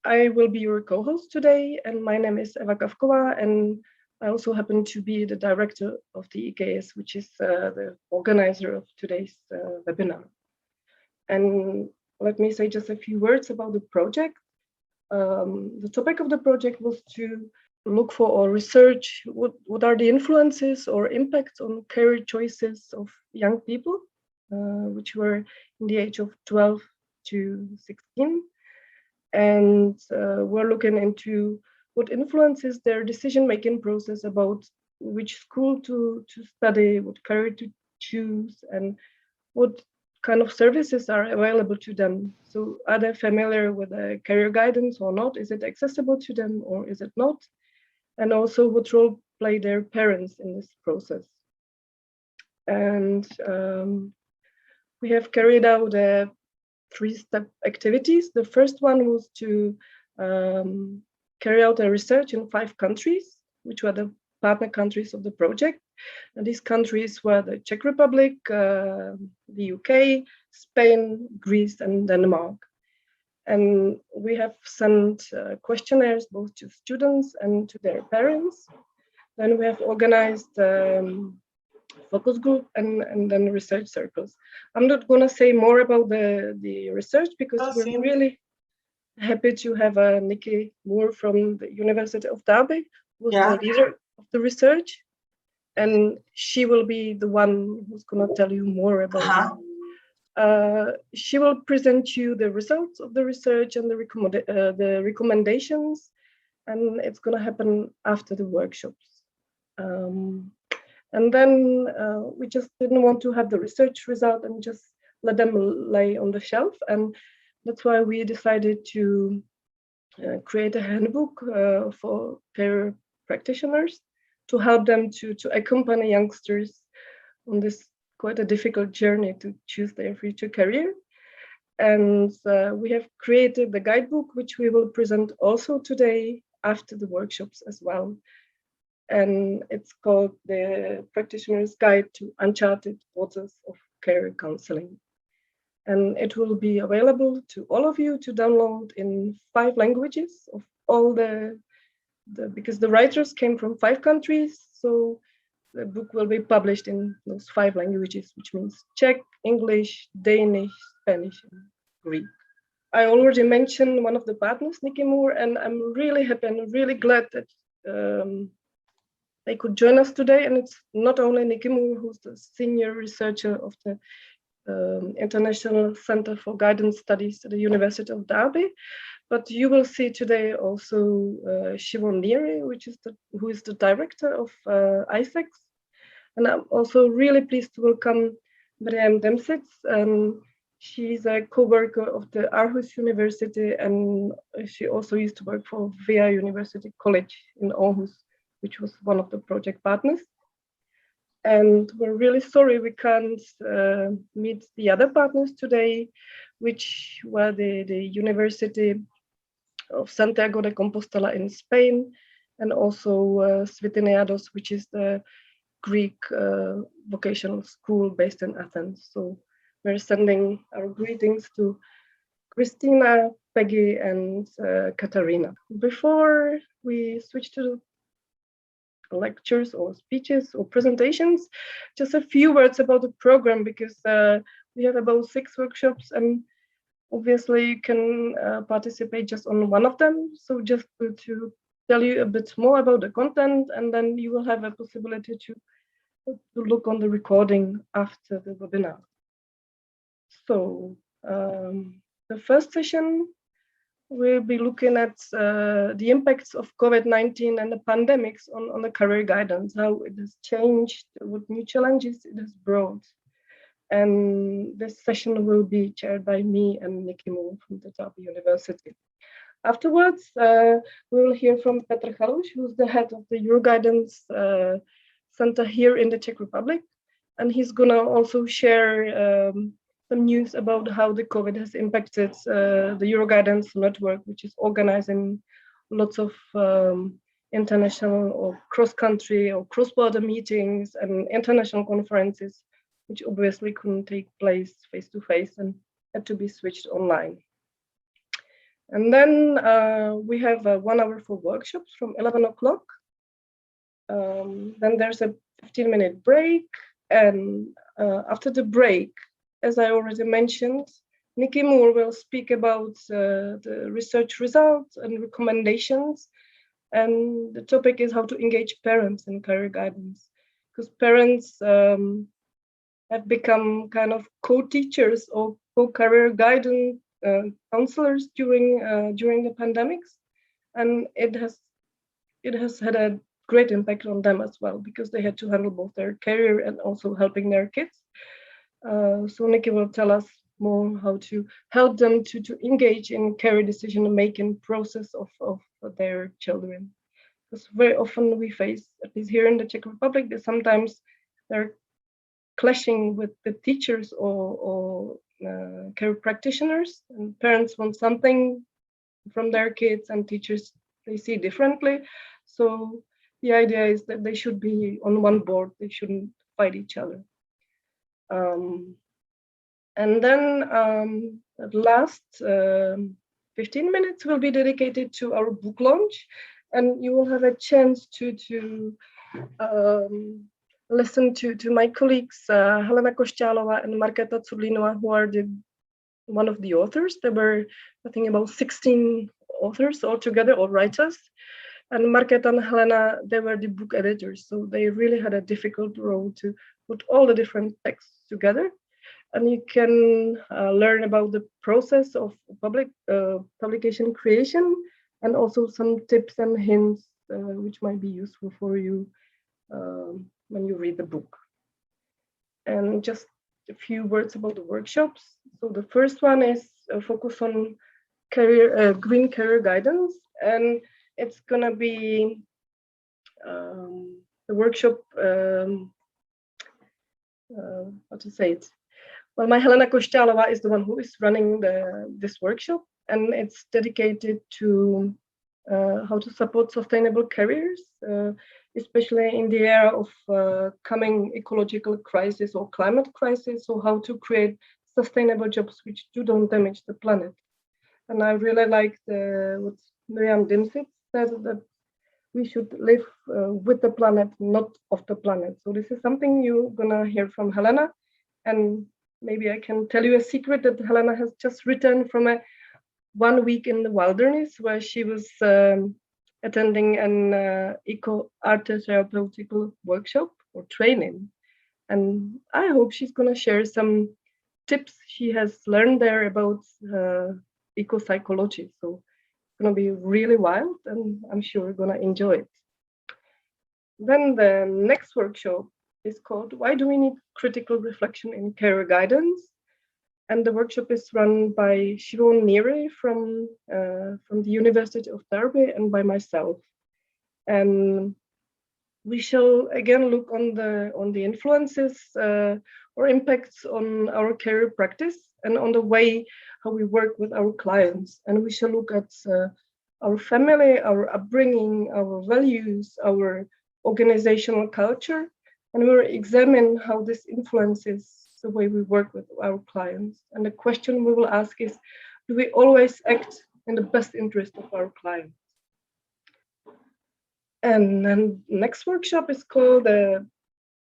I will be your co-host today, and my name is Eva Kavkova, and I also happen to be the director of the EKS, which is the organizer of today's webinar. And let me say just a few words about the project. The topic of the project was to look for or research what are the influences or impacts on career choices of young people, which were in the age of 12 to 16. And we're looking into what influences their decision-making process about which school to study, what career to choose, and what kind of services are available to them. So are they familiar with the career guidance or not? Is it accessible to them or is it not? And also what role play their parents in this process. And we have carried out 3-step activities. The first one was to carry out a research in 5 countries, which were the partner countries of the project. And these countries were the Czech Republic, the UK, Spain, Greece, and Denmark. And we have sent questionnaires both to students and to their parents. Then we have organized focus group and then research circles. I'm not going to say more about the research because we're really happy to have Nikki Moore from the University of Derby, who's the leader of the research. And she will be the one who's going to tell you more about it. She will present you the results of the research and the recommendations, and it's going to happen after the workshops. And then we just didn't want to have the research result and just let them lay on the shelf. And that's why we decided to create a handbook for career practitioners to help them to accompany youngsters on this quite a difficult journey to choose their future career. And we have created the guidebook, which we will present also today after the workshops as well. And it's called the Practitioner's Guide to Uncharted Waters of Career Counseling. And it will be available to all of you to download in 5 languages of all because the writers came from 5 countries. So the book will be published in those 5 languages, which means Czech, English, Danish, Spanish, and Greek. I already mentioned one of the partners, Nikki Moore, and I'm really happy and really glad that they could join us today. And it's not only Nikki Moore, who's the senior researcher of the International Center for Guidance Studies at the University of Derby, but you will see today also Siobhan Leary, who is the director of ISEX. And I'm also really pleased to welcome Miriam Demsitz. She's a co-worker of the Aarhus University, and she also used to work for VIA University College in Aarhus, which was one of the project partners. And we're really sorry we can't meet the other partners today, which were the University of Santiago de Compostela in Spain, and also Svitiniados, which is the Greek vocational school based in Athens. So we're sending our greetings to Christina, Peggy, and Katarina. Before we switch to lectures or speeches or presentations, just a few words about the program, because we have about 6 workshops, and obviously you can participate just on one of them. So just to tell you a bit more about the content, and then you will have a possibility to look on the recording after the webinar. So the first session, we'll be looking at the impacts of COVID-19 and the pandemics on the career guidance, how it has changed, what new challenges it has brought. And this session will be chaired by me and Nikki Moore from the Derby University. Afterwards, we will hear from Petr Chaluš, who's the head of the Euroguidance Center here in the Czech Republic. And he's gonna also share some news about how the COVID has impacted the Euroguidance network, which is organizing lots of international or cross-country or cross-border meetings and international conferences, which obviously couldn't take place face-to-face and had to be switched online. And then we have 1 hour for workshops from 11 o'clock. Then there's a 15-minute break. And after the break, as I already mentioned, Nikki Moore will speak about the research results and recommendations. And the topic is how to engage parents in career guidance, because parents have become kind of co-teachers or co-career guidance counselors during the pandemics, and it has had a great impact on them as well, because they had to handle both their career and also helping their kids. So Nikki will tell us more how to help them to engage in career decision-making process of their children. Because very often we face, at least here in the Czech Republic, that sometimes they're clashing with the teachers or care practitioners, and parents want something from their kids and teachers, they see differently. So the idea is that they should be on one board, they shouldn't fight each other. And then the last 15 minutes will be dedicated to our book launch, and you will have a chance to listen to my colleagues Helena Košťálová and Markéta Cudlínová, who are one of the authors. There were, I think, about 16 authors altogether, or writers. And Markéta and Helena, they were the book editors, so they really had a difficult role to put all the different texts together. And you can learn about the process of publication creation, and also some tips and hints which might be useful for you when you read the book. And just a few words about the workshops. So the first one is a focus on green career guidance, and it's gonna be the workshop. How to say it? Well, my Helena Košťálová is the one who is running this workshop, and it's dedicated to how to support sustainable careers, especially in the era of coming ecological crisis or climate crisis, or how to create sustainable jobs which don't damage the planet. And I really like what Miriam Dimsit said, that we should live with the planet, not of the planet. So this is something you're gonna hear from Helena. And maybe I can tell you a secret that Helena has just returned from a 1 week in the wilderness, where she was attending an eco-art therapeutical workshop or training. And I hope she's gonna share some tips she has learned there about eco-psychology. So it's gonna be really wild, and I'm sure we're gonna enjoy it. Then the next workshop is called Why Do We Need Critical Reflection in Career Guidance? And the workshop is run by Siobhan Neary from the University of Derby and by myself. And we shall again look on the influences or impacts on our career practice and on the way how we work with our clients. And we shall look at our family, our upbringing, our values, our organizational culture, and we'll examine how this influences the way we work with our clients. And the question we will ask is, do we always act in the best interest of our clients? And then next workshop is called the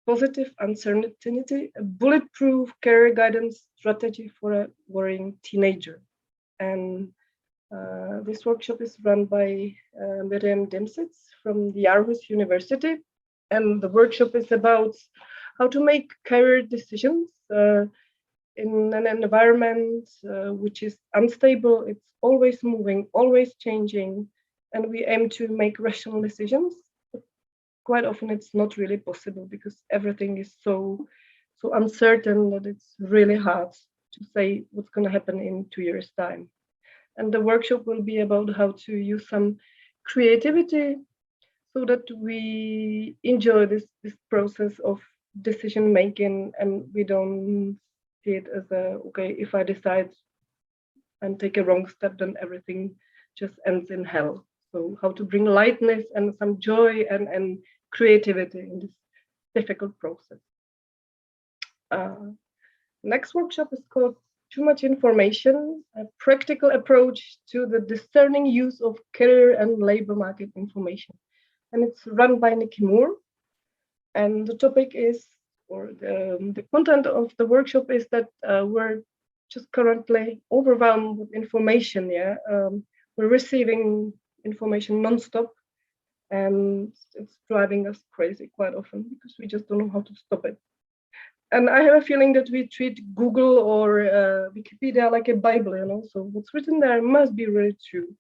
Positive Uncertainty, a bulletproof career guidance strategy for a worrying teenager. And this workshop is run by Miriam Dimsits from the Aarhus University. And the workshop is about how to make career decisions in an environment which is unstable. It's always moving, always changing, and we aim to make rational decisions. But quite often it's not really possible, because everything is so uncertain that it's really hard to say what's going to happen in 2 years' time. And the workshop will be about how to use some creativity so that we enjoy this process of decision making, and we don't see it as okay, if I decide and take a wrong step, then everything just ends in hell. So how to bring lightness and some joy and creativity in this difficult process. Next workshop is called too much information, a practical approach to the discerning use of career and labor market information. And it's run by Nikki Moore. And the topic is, or the content of the workshop is that we're just currently overwhelmed with information. Yeah, we're receiving information nonstop, and it's driving us crazy quite often because we just don't know how to stop it. And I have a feeling that we treat Google or Wikipedia like a Bible, you know. So what's written there must be really true,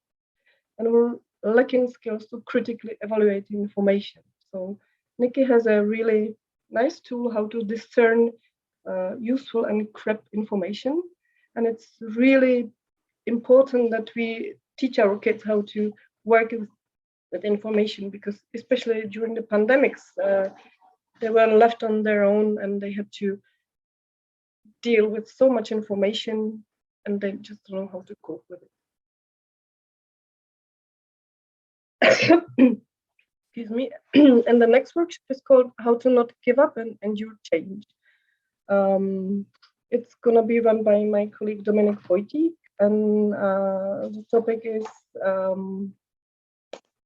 and we're lacking skills to critically evaluate information. So Nikki has a really nice tool how to discern useful and crap information, and it's really important that we teach our kids how to work with information, because especially during the pandemics, they were left on their own and they had to deal with so much information and they just don't know how to cope with it. Excuse me. And the next workshop is called How to Not Give Up and Endure Change. It's going to be run by my colleague Dominik Wojcik, and the topic is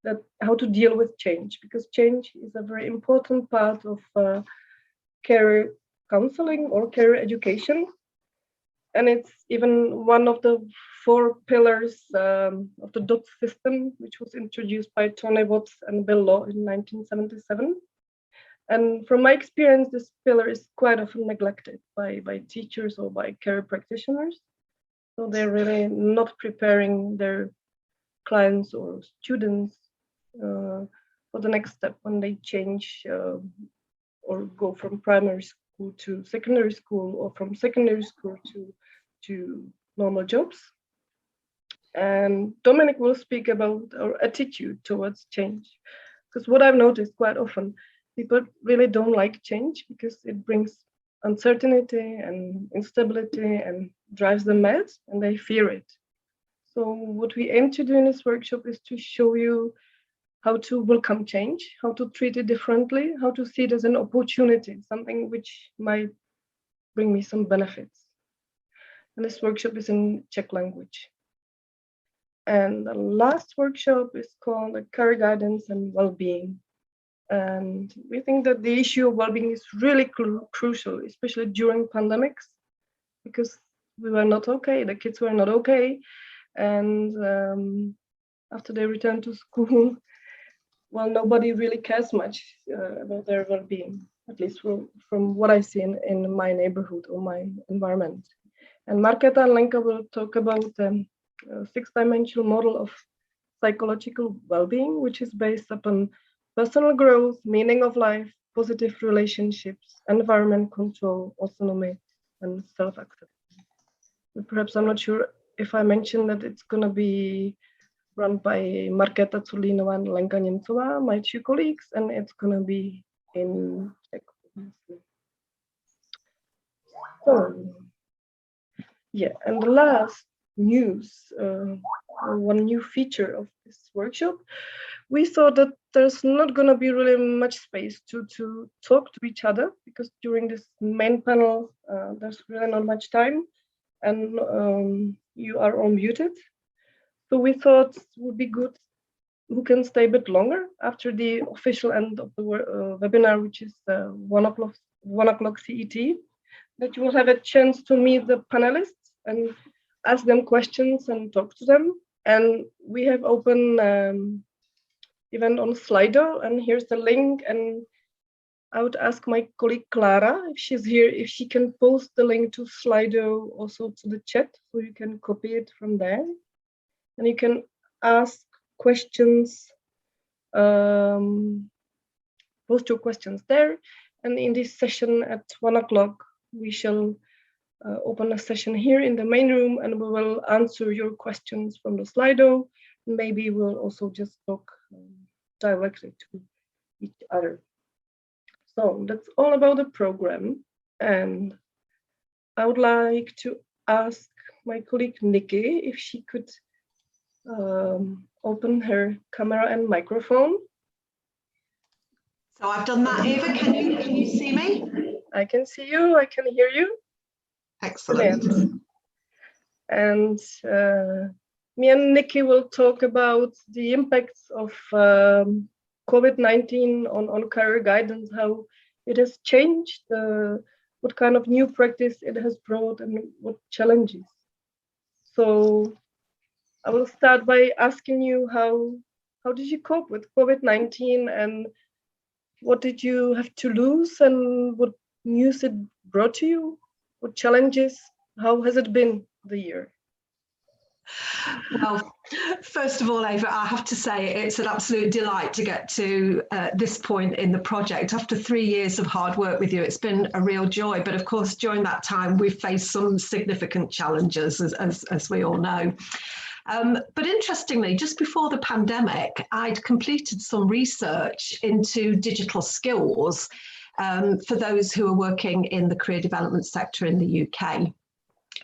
that how to deal with change, because change is a very important part of career counseling or career education. And it's even one of the 4 pillars of the DOT system, which was introduced by Tony Watts and Bill Law in 1977. And from my experience, this pillar is quite often neglected by teachers or by career practitioners. So they're really not preparing their clients or students for the next step when they change or go from primary school to secondary school, or from secondary school to normal jobs. And Dominik will speak about our attitude towards change, because what I've noticed quite often, people really don't like change because it brings uncertainty and instability and drives them mad, and they fear it. So what we aim to do in this workshop is to show you how to welcome change, how to treat it differently, how to see it as an opportunity, something which might bring me some benefits. And this workshop is in Czech language. And the last workshop is called Career Guidance and Well-being. And we think that the issue of well-being is really crucial, especially during pandemics, because we were not okay, the kids were not okay. And after they returned to school, well, nobody really cares much about their well-being, at least from what I see in my neighborhood or my environment. And Markéta and Lenka will talk about the 6-dimensional model of psychological well-being, which is based upon personal growth, meaning of life, positive relationships, environment control, autonomy, and self-acceptance. Perhaps I'm not sure if I mentioned that it's going to be run by Markéta Curlínová and Lenka Němcová, my 2 colleagues, and it's going to be in Czech. So, yeah, and the last news, one new feature of this workshop, we saw that there's not going to be really much space to talk to each other, because during this main panel, there's really not much time, and you are all muted. So we thought it would be good who can stay a bit longer after the official end of the webinar, which is 1 o'clock CET, that you will have a chance to meet the panelists and ask them questions and talk to them. And we have open event on Slido, and here's the link. And I would ask my colleague Clara, if she's here, if she can post the link to Slido also to the chat, so you can copy it from there. And you can ask questions, post your questions there. And in this session at 1 o'clock, we shall open a session here in the main room, and we will answer your questions from the Slido. Maybe we'll also just talk directly to each other. So that's all about the program. And I would like to ask my colleague Nikki if she could open her camera and microphone. So I've done that, Eva. Can you see me? I can see you. I can hear you. Excellent. Brilliant. And me and Nikki will talk about the impacts of COVID-19 on career guidance, how it has changed, what kind of new practice it has brought, and what challenges. So I will start by asking you how did you cope with COVID-19, and what did you have to lose, and what news it brought to you? What challenges? How has it been the year? Well, first of all, Eva, I have to say it's an absolute delight to get to this point in the project. After 3 years of hard work with you, it's been a real joy. But of course, during that time, we've faced some significant challenges, as we all know. But interestingly, just before the pandemic, I'd completed some research into digital skills for those who are working in the career development sector in the UK.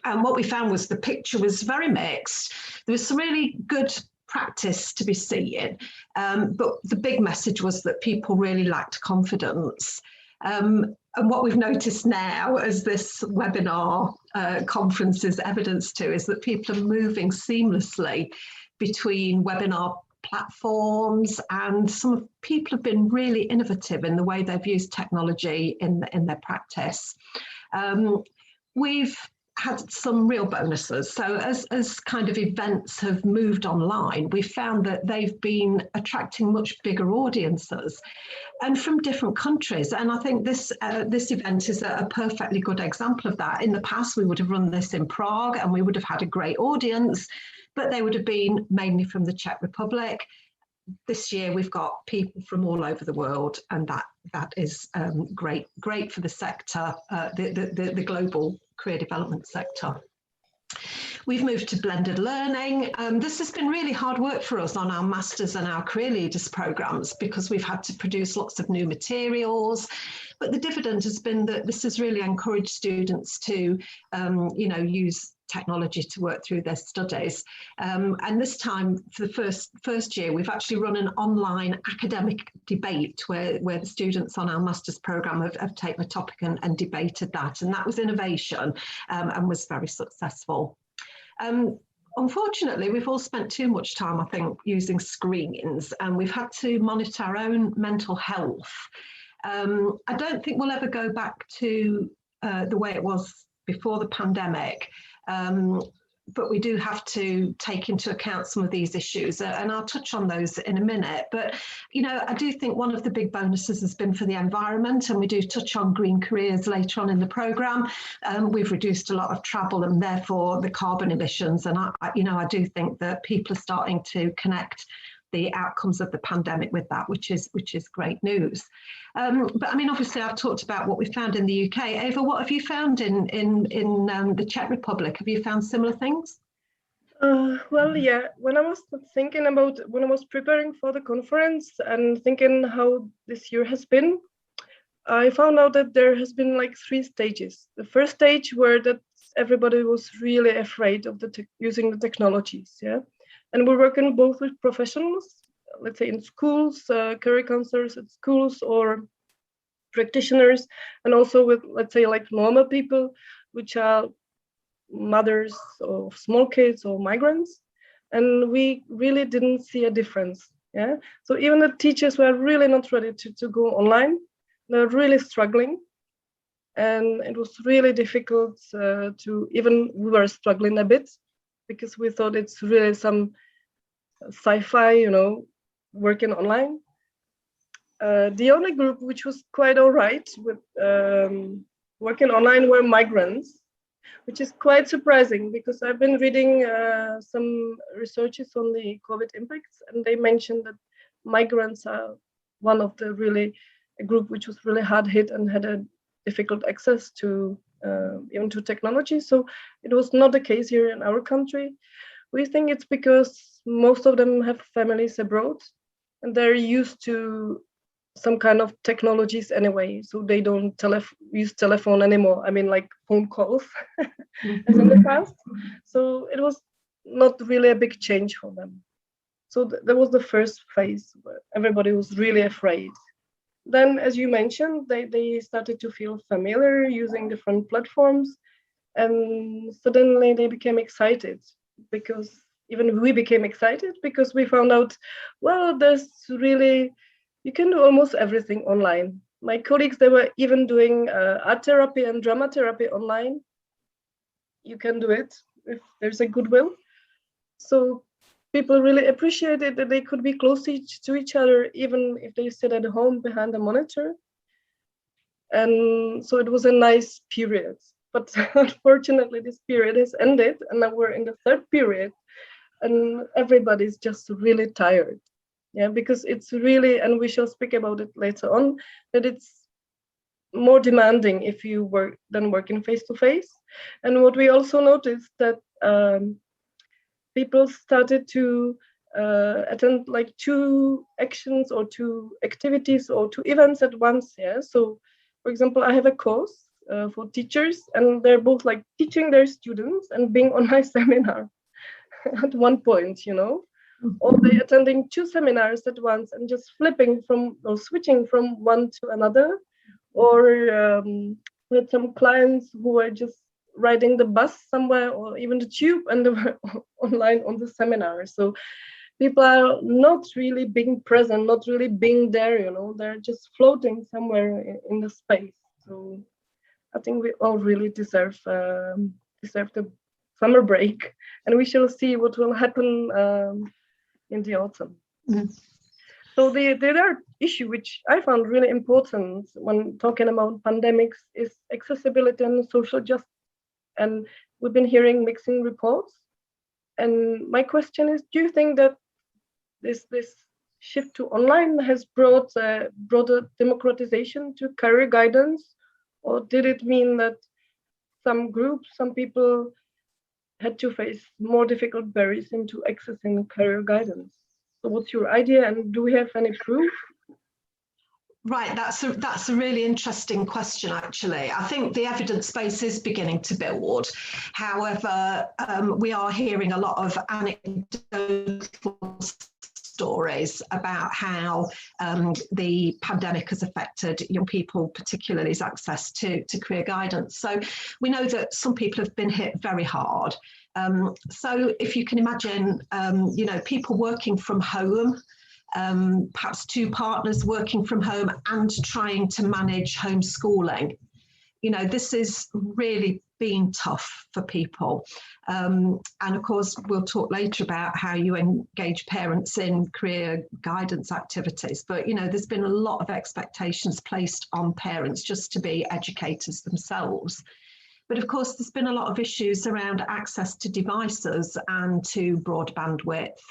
And what we found was the picture was very mixed. There was some really good practice to be seen, but the big message was that people really lacked confidence. And what we've noticed now, as this webinar conference is evidence to, is that people are moving seamlessly between webinar platforms, and some people have been really innovative in the way they've used technology in their practice. We've had some real bonuses. So as kind of events have moved online, we found that they've been attracting much bigger audiences and from different countries. And I think this event is a perfectly good example of that. In the past, we would have run this in Prague and we would have had a great audience, but they would have been mainly from the Czech Republic. This year, we've got people from all over the world, and that is great for the sector, the global career development sector. We've moved to blended learning. This has been really hard work for us on our Masters and our Career Leaders programs, because we've had to produce lots of new materials. But the dividend has been that this has really encouraged students to, use technology to work through their studies. And this time, for the first year, we've actually run an online academic debate where the students on our master's programme have taken a topic and debated that. And that was innovation and was very successful. Unfortunately, we've all spent too much time, I think, using screens, and we've had to monitor our own mental health. I don't think we'll ever go back to the way it was before the pandemic. But we do have to take into account some of these issues, and I'll touch on those in a minute. But, I do think one of the big bonuses has been for the environment, and we do touch on green careers later on in the programme. We've reduced a lot of travel and therefore the carbon emissions, and I do think that people are starting to connect the outcomes of the pandemic with that, which is great news. But I mean, obviously, I've talked about what we found in the UK. Eva, what have you found in the Czech Republic? Have you found similar things? Well, yeah. When I was preparing for the conference and thinking how this year has been, I found out that there has been like 3 stages. The first stage where that everybody was really afraid of using the technologies, yeah. And we're working both with professionals, let's say in schools, career counselors at schools, or practitioners, and also with, let's say, like normal people, which are mothers of small kids or migrants. And we really didn't see a difference. Yeah. So even the teachers were really not ready to go online. They're really struggling. And it was really difficult we were struggling a bit, because we thought it's really some sci-fi, working online. The only group which was quite all right with working online were migrants, which is quite surprising, because I've been reading some researches on the COVID impacts, and they mentioned that migrants are one of the a group which was really hard hit and had a difficult access to even to technology. So it was not the case here in our country. We think it's because most of them have families abroad, and they're used to some kind of technologies anyway, so they don't use telephone anymore. I mean, like phone calls as in the past. So it was not really a big change for them. So that was the first phase where everybody was really afraid. Then, as you mentioned, they started to feel familiar using different platforms. And suddenly they became excited, because even we became excited because we found out, well, there's really, you can do almost everything online. My colleagues, they were even doing art therapy and drama therapy online. You can do it if there's a goodwill. So people really appreciated that they could be close to each other, even if they sit at home behind the monitor. And so it was a nice period. But unfortunately, this period has ended, and now we're in the third period, and everybody's just really tired. Yeah, because it's really, and we shall speak about it later on, that it's more demanding if you work than working face to face. And what we also noticed that people started to attend like 2 actions or 2 activities or 2 events at once. Yeah. So, for example, I have a course for teachers, and they're both like teaching their students and being on my seminar at one point, you know. Or they attending 2 seminars at once and just flipping from or switching from one to another. Or with some clients who were just riding the bus somewhere or even the tube, and they were online on the seminar. So people are not really being present, not really being there, you know, they're just floating somewhere in the space. So I think we all really deserve the summer break, and we shall see what will happen in the autumn. Mm. So the other issue which I found really important when talking about pandemics is accessibility and social justice. And we've been hearing mixing reports. And my question is, do you think that this shift to online has brought a broader democratization to career guidance? Or did it mean that some groups, some people had to face more difficult barriers into accessing career guidance? So what's your idea, and do we have any proof? Right, that's a really interesting question, actually. I think the evidence base is beginning to build. However, we are hearing a lot of anecdotal stories about how the pandemic has affected young people, particularly as access to career guidance. So we know that some people have been hit very hard. So if you can imagine, you know, people working from home, perhaps 2 partners working from home and trying to manage homeschooling. You know, this is really been tough for people. And of course, we'll talk later about how you engage parents in career guidance activities. But, you know, there's been a lot of expectations placed on parents just to be educators themselves. But of course, there's been a lot of issues around access to devices and to broadband width.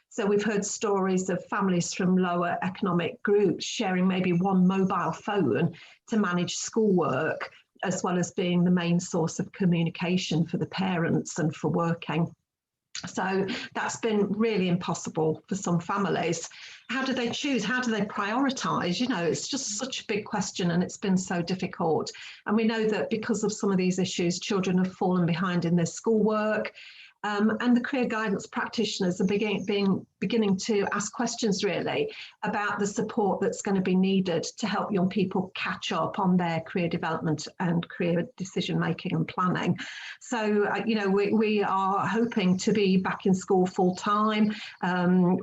So we've heard stories of families from lower economic groups sharing maybe 1 mobile phone to manage schoolwork, as well as being the main source of communication for the parents and for working. So that's been really impossible for some families. How do they choose? How do they prioritise? You know, it's just such a big question, and it's been so difficult. And we know that because of some of these issues, children have fallen behind in their schoolwork. And the career guidance practitioners are beginning to ask questions really about the support that's going to be needed to help young people catch up on their career development and career decision making and planning. So, you know, we are hoping to be back in school full time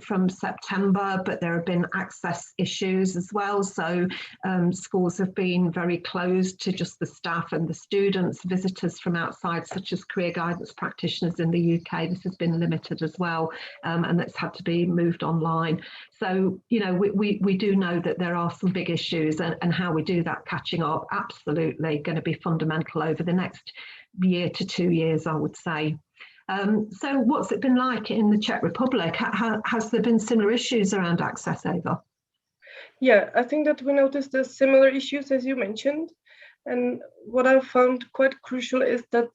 from September, but there have been access issues as well. So schools have been very closed to just the staff and the students. Visitors from outside, such as career guidance practitioners in the UK, this has been limited as well, and that's had to be moved online. So, you know, we do know that there are some big issues, and how we do that catching up, absolutely going to be fundamental over the next year to 2 years, I would say. So what's it been like in the Czech Republic? Has there been similar issues around access, Eva? Yeah, I think that we noticed the similar issues as you mentioned. And what I found quite crucial is that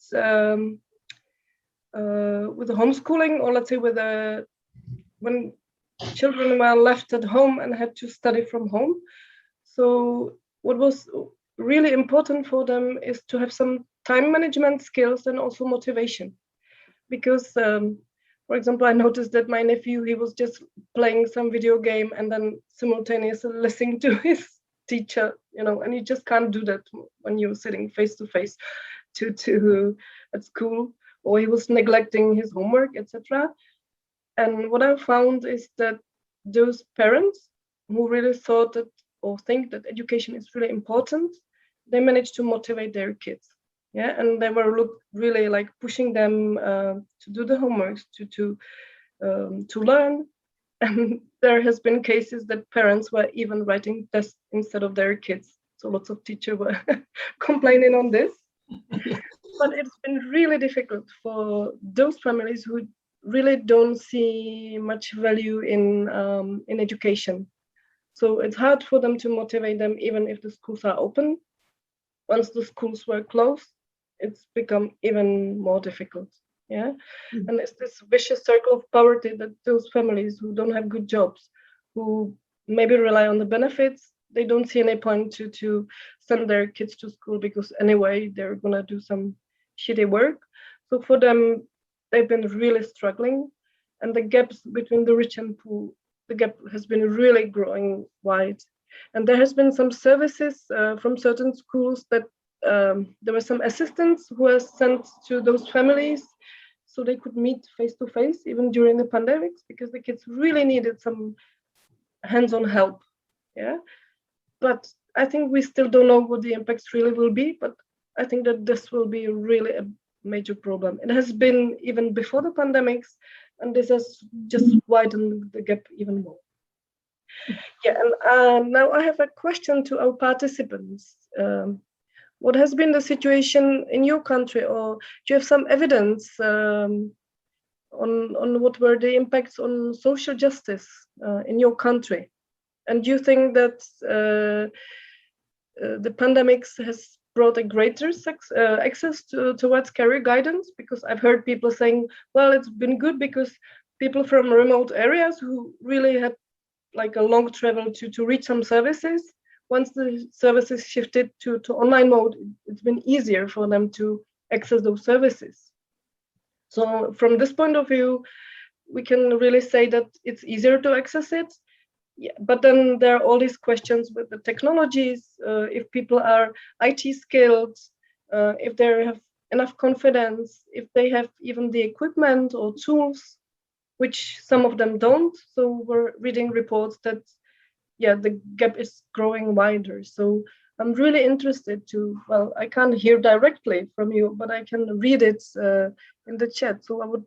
with the homeschooling, or let's say with when children were left at home and had to study from home. So what was really important for them is to have some time management skills and also motivation. Because, for example, I noticed that my nephew, he was just playing some video game and then simultaneously listening to his teacher, you know, and you just can't do that when you're sitting face to face to at school, or he was neglecting his homework, etc. And what I found is that those parents who really thought that or think that education is really important, they managed to motivate their kids. Yeah, and they were really like pushing them to do the homeworks, to learn. And there has been cases that parents were even writing tests instead of their kids. So lots of teachers were complaining on this. But it's been really difficult for those families who really don't see much value in education. So it's hard for them to motivate them even if the schools are open. Once the schools were closed, it's become even more difficult. Yeah. Mm-hmm. And it's this vicious circle of poverty that those families who don't have good jobs, who maybe rely on the benefits, they don't see any point to send their kids to school because anyway, they're gonna do some shitty work. So for them, they've been really struggling. And the gaps between the rich and poor, the gap has been really growing wide. And there has been some services from certain schools that there were some assistants who were sent to those families so they could meet face to face even during the pandemics, because the kids really needed some hands-on help. Yeah, but I think we still don't know what the impacts really will be, but I think that this will be really a major problem. It has been even before the pandemics, and this has just widened the gap even more. Yeah, and now I have a question to our participants. What has been the situation in your country, or do you have some evidence on what were the impacts on social justice in your country? And do you think that the pandemics has brought a greater access towards career guidance? Because I've heard people saying, well, it's been good because people from remote areas who really had like a long travel to reach some services, once the services shifted to online mode, it's been easier for them to access those services. So from this point of view, we can really say that it's easier to access it. Yeah, but then there are all these questions with the technologies, if people are IT skilled, if they have enough confidence, if they have even the equipment or tools, which some of them don't. So we're reading reports that, yeah, the gap is growing wider. So I'm really interested to, well, I can't hear directly from you, but I can read it in the chat. So I would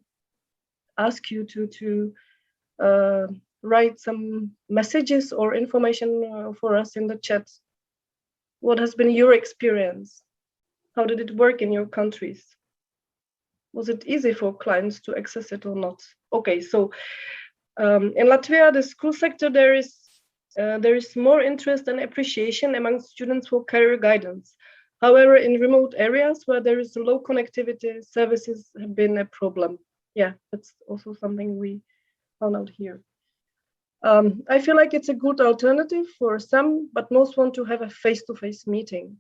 ask you to write some messages or information for us in the chat. What has been your experience? How did it work in your countries? Was it easy for clients to access it or not? Okay, so in Latvia, the school sector, there is more interest and appreciation among students for career guidance. However, in remote areas where there is low connectivity, services have been a problem. Yeah, that's also something we found out here. I feel like it's a good alternative for some, but most want to have a face-to-face meeting.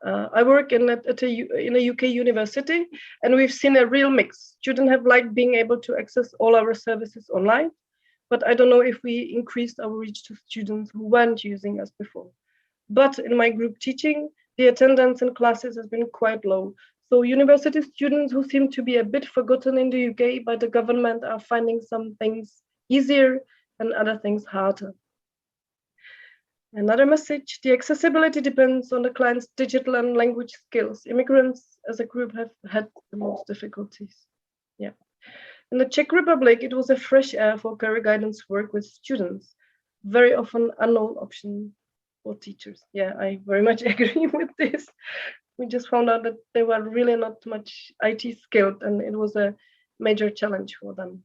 I work in a UK university, and we've seen a real mix. Students have liked being able to access all our services online, but I don't know if we increased our reach to students who weren't using us before. But in my group teaching, the attendance in classes has been quite low. So university students who seem to be a bit forgotten in the UK by the government are finding some things easier and other things harder. Another message, the accessibility depends on the client's digital and language skills. Immigrants as a group have had the most difficulties. Yeah. In the Czech Republic, it was a fresh air for career guidance work with students, very often unknown option for teachers. Yeah, I very much agree with this. We just found out that they were really not much IT skilled, and it was a major challenge for them.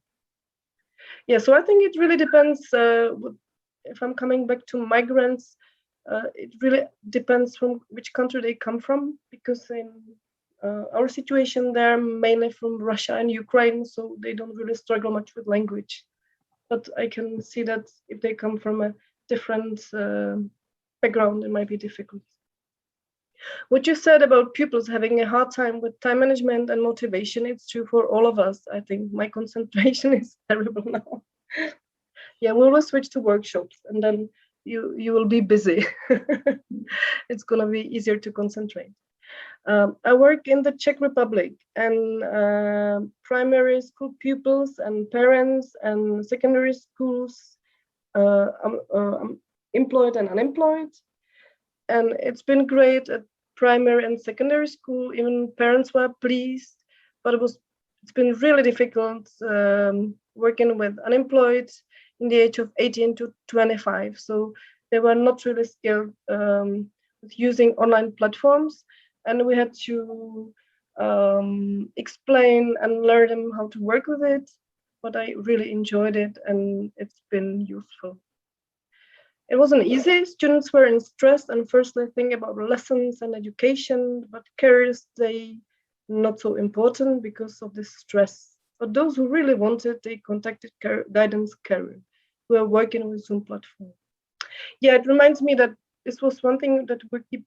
Yeah, so I think it really depends. If I'm coming back to migrants, it really depends from which country they come from, because in our situation, they're mainly from Russia and Ukraine, so they don't really struggle much with language. But I can see that if they come from a different background, it might be difficult. What you said about pupils having a hard time with time management and motivation, it's true for all of us. I think my concentration is terrible now. Yeah, we will switch to workshops, and then you will be busy. It's gonna be easier to concentrate. I work in the Czech Republic, and primary school pupils and parents and secondary schools, employed and unemployed. And it's been great at primary and secondary school. Even parents were pleased, but it's been really difficult working with unemployed in the age of 18 to 25. So they were not really skilled with using online platforms, and we had to explain and learn them how to work with it. But I really enjoyed it, and it's been useful. It wasn't easy. Students were in stress and firstly think about lessons and education, but careers, they not so important because of this stress. But those who really wanted, they contacted Guidance Career, who are working with Zoom platform. Yeah, it reminds me that this was one thing that we keep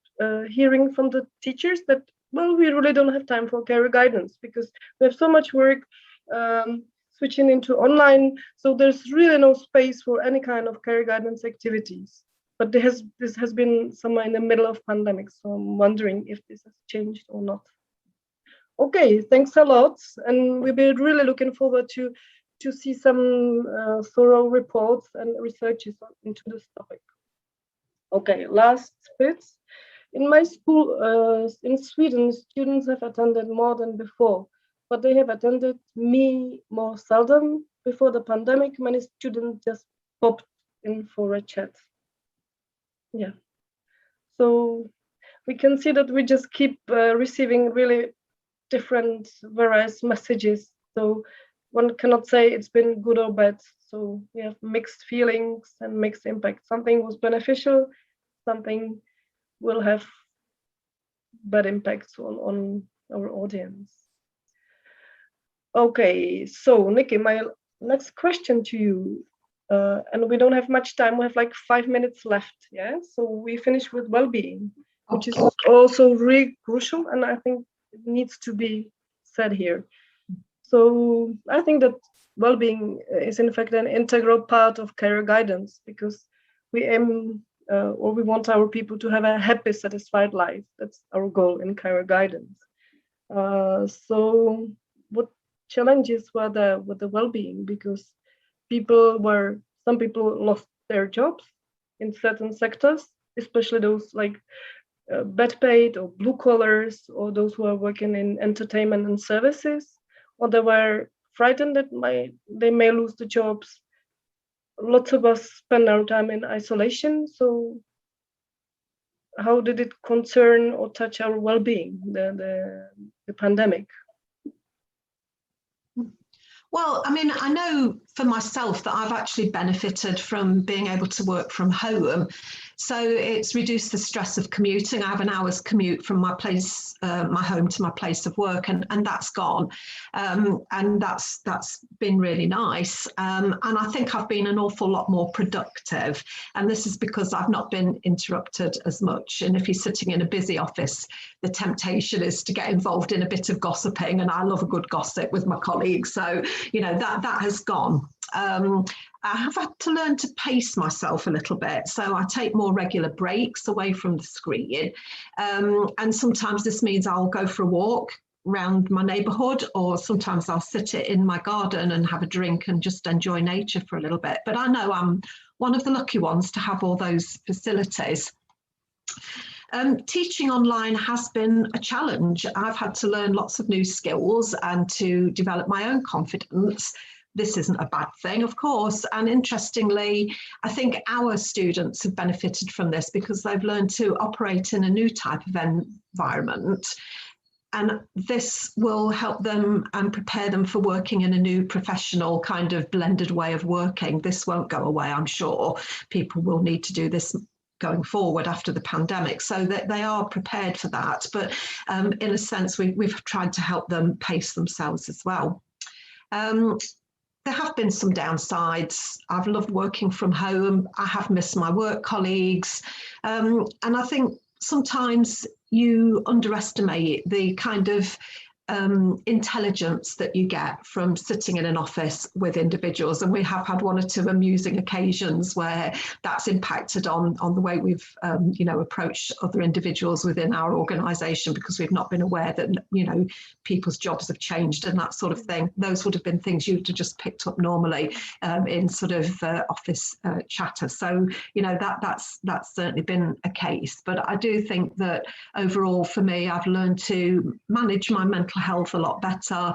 hearing from the teachers, that, well, we really don't have time for career guidance because we have so much work switching into online, so there's really no space for any kind of career guidance activities. But this has been somewhere in the middle of pandemic, so I'm wondering if this has changed or not. Okay, thanks a lot, and we'll be really looking forward to see some thorough reports and researches into this topic. Okay, last bit. In my school in Sweden, students have attended more than before, but they have attended me more seldom. Before the pandemic, many students just popped in for a chat. Yeah, so we can see that we just keep receiving really different various messages. So one cannot say it's been good or bad. So we have mixed feelings and mixed impact. Something was beneficial, something will have bad impacts on our audience. Okay, so Nikki, my next question to you, and we don't have much time, we have like 5 minutes left, yeah? So we finish with well-being, which is also really crucial, and I think it needs to be said here. So I think that well-being is in fact an integral part of career guidance, because we aim or we want our people to have a happy, satisfied life. That's our goal in career guidance. So what challenges were there with the well-being? Because some people lost their jobs in certain sectors, especially those like bad paid or blue collars, or those who are working in entertainment and services, or they were frightened that they may lose the jobs. Lots of us spend our time in isolation. So how did it concern or touch our well-being, the pandemic? Well, I mean, I know for myself that I've actually benefited from being able to work from home. So it's reduced the stress of commuting. I have an hour's commute from my place, my home to my place of work, and that's gone. And that's been really nice. And I think I've been an awful lot more productive. And this is because I've not been interrupted as much. And if you're sitting in a busy office, the temptation is to get involved in a bit of gossiping. And I love a good gossip with my colleagues. So, you know, that has gone. I have had to learn to pace myself a little bit. So I take more regular breaks away from the screen. And sometimes this means I'll go for a walk around my neighbourhood, or sometimes I'll sit in my garden and have a drink and just enjoy nature for a little bit. But I know I'm one of the lucky ones to have all those facilities. Teaching online has been a challenge. I've had to learn lots of new skills and to develop my own confidence. This isn't a bad thing, of course. And interestingly, I think our students have benefited from this because they've learned to operate in a new type of environment. And this will help them and prepare them for working in a new professional kind of blended way of working. This won't go away, I'm sure. People will need to do this going forward after the pandemic, so that they are prepared for that. But in a sense, we've tried to help them pace themselves as well. There have been some downsides. I've loved working from home. I have missed my work colleagues. And I think sometimes you underestimate the kind of intelligence that you get from sitting in an office with individuals, and we have had one or two amusing occasions where that's impacted on the way we've approached other individuals within our organisation, because we've not been aware that people's jobs have changed and that sort of thing. Those would have been things you'd have just picked up normally in sort of office chatter. So that's certainly been a case. But I do think that overall for me, I've learned to manage my mental health a lot better,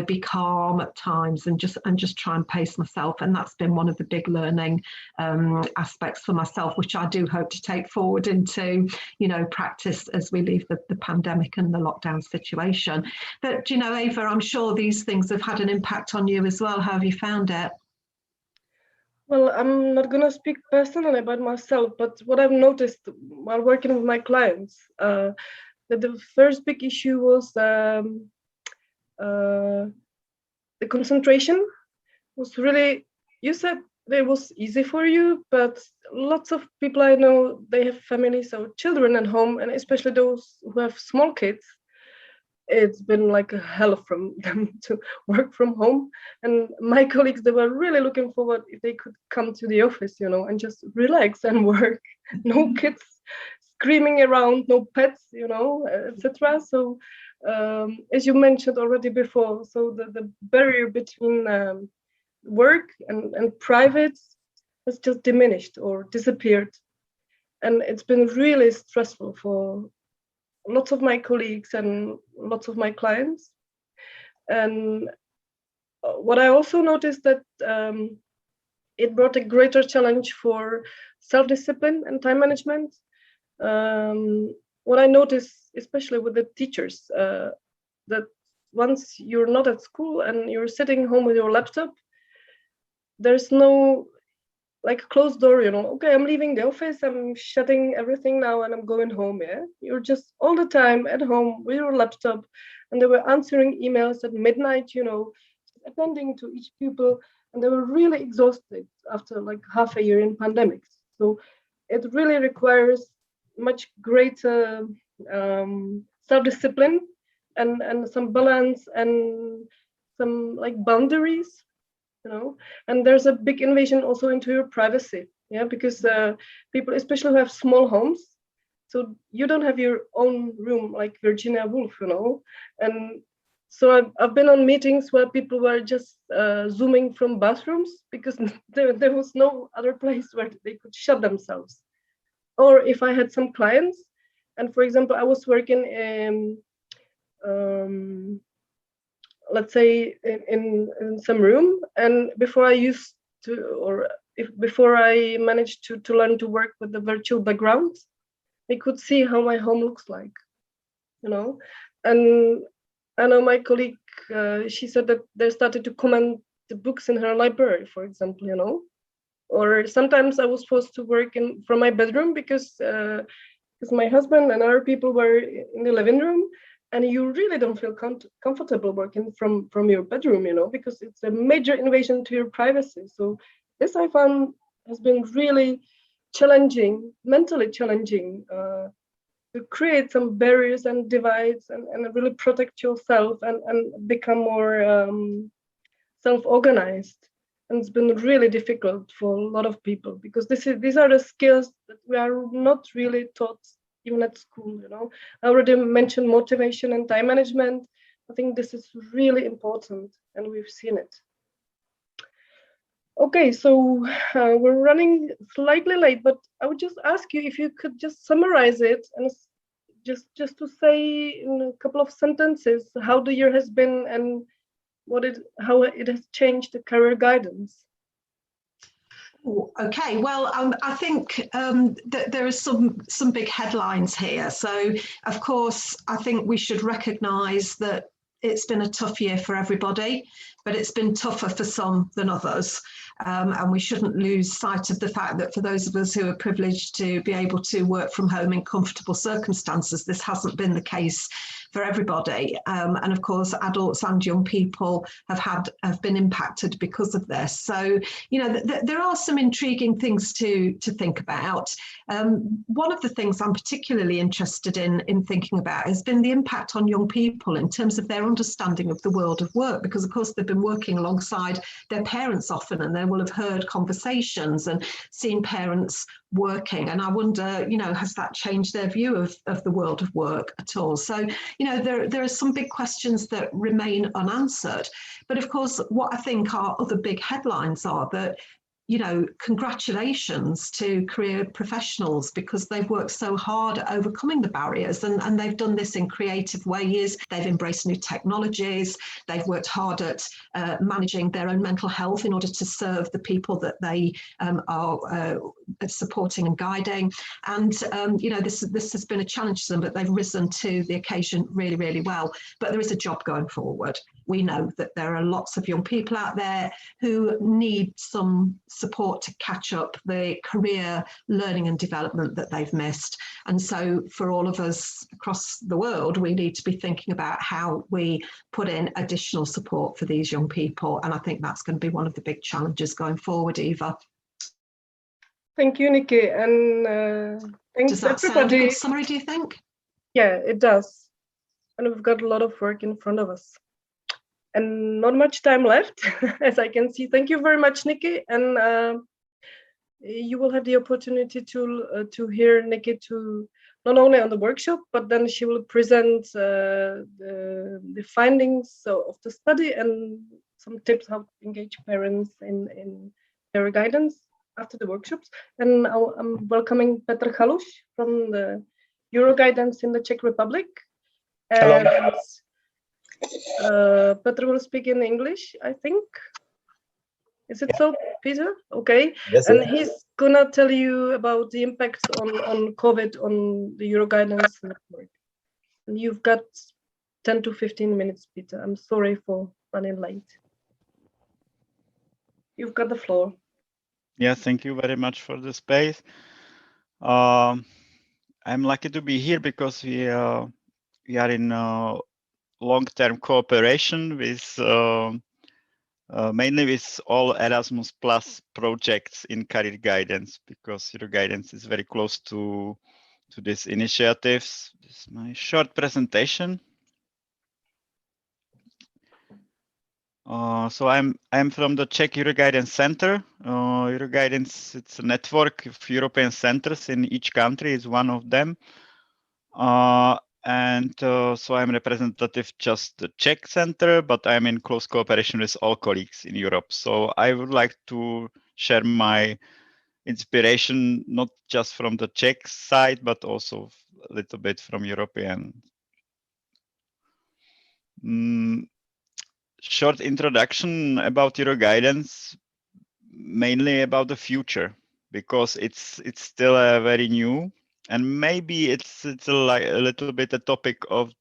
be calm at times and just try and pace myself. And that's been one of the big learning aspects for myself, which I do hope to take forward into practice as we leave the pandemic and the lockdown situation. But Ava, I'm sure these things have had an impact on you as well. How have you found it? Well, I'm not going to speak personally about myself, but what I've noticed while working with my clients, that the first big issue was the concentration was really, you said it was easy for you, but lots of people I know, they have families or children at home, and especially those who have small kids, it's been like a hell from them to work from home. And my colleagues, they were really looking forward if they could come to the office, and just relax and work. No kids screaming around, no pets, etc. So as you mentioned already before, so the barrier between work and private has just diminished or disappeared. And it's been really stressful for lots of my colleagues and lots of my clients. And what I also noticed that it brought a greater challenge for self-discipline and time management. What I noticed, especially with the teachers, that once you're not at school and you're sitting home with your laptop, there's no closed door, okay, I'm leaving the office, I'm shutting everything now and I'm going home. Yeah, you're just all the time at home with your laptop, and they were answering emails at midnight, attending to each pupil, and they were really exhausted after half a year in pandemics. So it really requires much greater self-discipline and some balance and some boundaries, and there's a big invasion also into your privacy, because people, especially who have small homes, so you don't have your own room like Virginia Woolf, and so I've been on meetings where people were just zooming from bathrooms because there was no other place where they could shut themselves. Or if I had some clients, and for example, I was working in, let's say in some room, and before I managed to learn to work with the virtual background, I could see how my home looks like, and I know my colleague, she said that they started to comment the books in her library, for example, or sometimes I was supposed to work from my bedroom because my husband and other people were in the living room, and you really don't feel comfortable working from your bedroom, because it's a major invasion to your privacy. So this I found has been really challenging, mentally challenging, to create some barriers and divides and really protect yourself and become more self-organized. And it's been really difficult for a lot of people, because these are the skills that we are not really taught even at school. I already mentioned motivation and time management. I think this is really important, and we've seen it. Okay, so we're running slightly late, but I would just ask you if you could just summarize it and just to say in a couple of sentences how the year has been and how it has changed the career guidance. Okay, well, I think that there are some big headlines here. So, of course, I think we should recognise that it's been a tough year for everybody, but it's been tougher for some than others. And we shouldn't lose sight of the fact that for those of us who are privileged to be able to work from home in comfortable circumstances, this hasn't been the case for everybody. And of course, adults and young people have been impacted because of this. So, you know, there are some intriguing things to think about. One of the things I'm particularly interested in thinking about has been the impact on young people in terms of their understanding of the world of work, because of course they've been working alongside their parents often, and they will have heard conversations and seen parents working. And I wonder, you know, has that changed their view of the world of work at all? So, you know, there are some big questions that remain unanswered. But of course, what I think are other big headlines are that, you know, congratulations to career professionals, because they've worked so hard at overcoming the barriers, and they've done this in creative ways. They've embraced new technologies. They've worked hard at managing their own mental health in order to serve the people that they are supporting and guiding. And, you know, this has been a challenge to them, but they've risen to the occasion really, really well. But there is a job going forward. We know that there are lots of young people out there who need some support to catch up the career learning and development that they've missed. And so for all of us across the world, we need to be thinking about how we put in additional support for these young people. And I think that's going to be one of the big challenges going forward, Eva. Thank you, Nikki. And thanks Does that everybody. sound a good summary, do you think? Yeah, it does. And we've got a lot of work in front of us. And not much time left, as I can see. Thank you very much, Nikki. And you will have the opportunity to hear Nikki not only on the workshop, but then she will present the findings of the study and some tips how to engage parents in their guidance after the workshops. And I'm welcoming Petr Chaluš from the Euro Guidance in the Czech Republic. And hello. Petr will speak in English, I think. Is it so, Peter? Okay. Yes, and he's gonna tell you about the impacts on COVID on the Euro Guidance network. And you've got 10 to 15 minutes, Peter. I'm sorry for running late. You've got the floor. Yeah, thank you very much for the space. I'm lucky to be here because we are in long-term cooperation with mainly with all Erasmus Plus projects in career guidance, because Euro Guidance is very close to these initiatives. This is my short presentation. So I'm from the Czech Euro Guidance Center. Euro Guidance, it's a network of European centers in each country, is one of them. So I'm representative just the Czech center, but I'm in close cooperation with all colleagues in Europe. So I would like to share my inspiration, not just from the Czech side, but also a little bit from European. Short introduction about Euro Guidance, mainly about the future, because it's still very new. And maybe it's like a little bit a topic of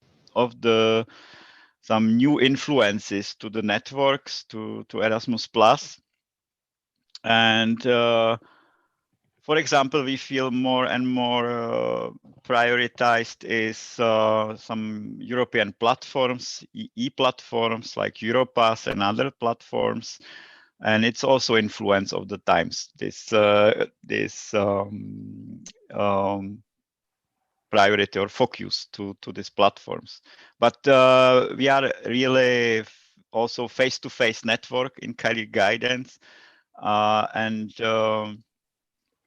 some new influences to the networks, to Erasmus Plus. And for example, we feel more and more prioritized is some European platforms, e-platforms like Europass and other platforms. And it's also influence of the times, this priority or focus to these platforms. But we are really also face-to-face network in career guidance, and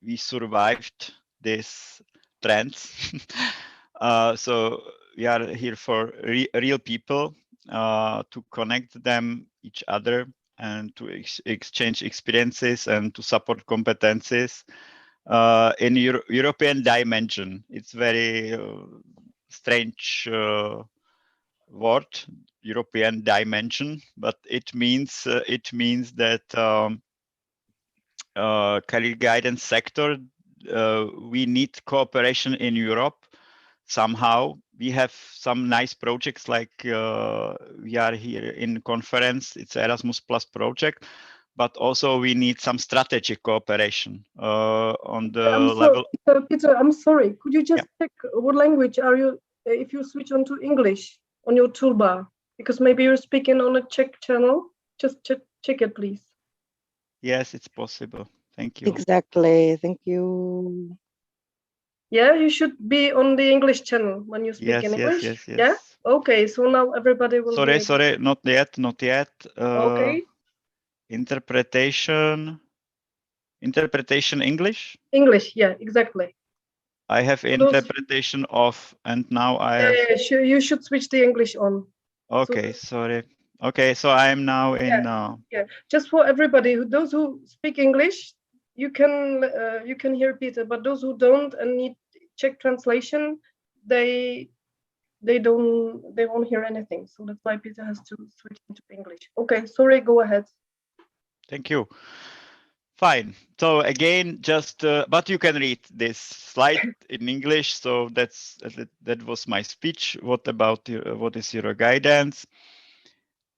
we survived these trends. So we are here for real people, to connect them, each other, and to exchange experiences and to support competencies in European dimension. It's very strange word, European dimension, but it means that career guidance sector, we need cooperation in Europe somehow. We have some nice projects, like we are here in conference, it's Erasmus Plus project, but also we need some strategic cooperation on the level. Peter, I'm sorry, could you just check what language are you if you switch on to English on your toolbar, because maybe you're speaking on a Czech channel. Just check it, please. Yes, it's possible. Thank you. Exactly. Thank you. Yeah, you should be on the English channel when you speak in English. Yes. Yeah. Okay, so now everybody will. Sorry, not yet. Okay. Interpretation English. English, yeah, exactly. I have interpretation off, and now I have. Sure, you should switch the English on. Okay, sorry. Okay, so I am now in. Yeah, just for everybody, those who speak English, you can hear Peter, but those who don't and need Czech translation, they won't hear anything. So that's why Peter has to switch into English. Okay, sorry, go ahead. Thank you. Fine. So again, just but you can read this slide in English. So that was my speech. What about what is your guidance?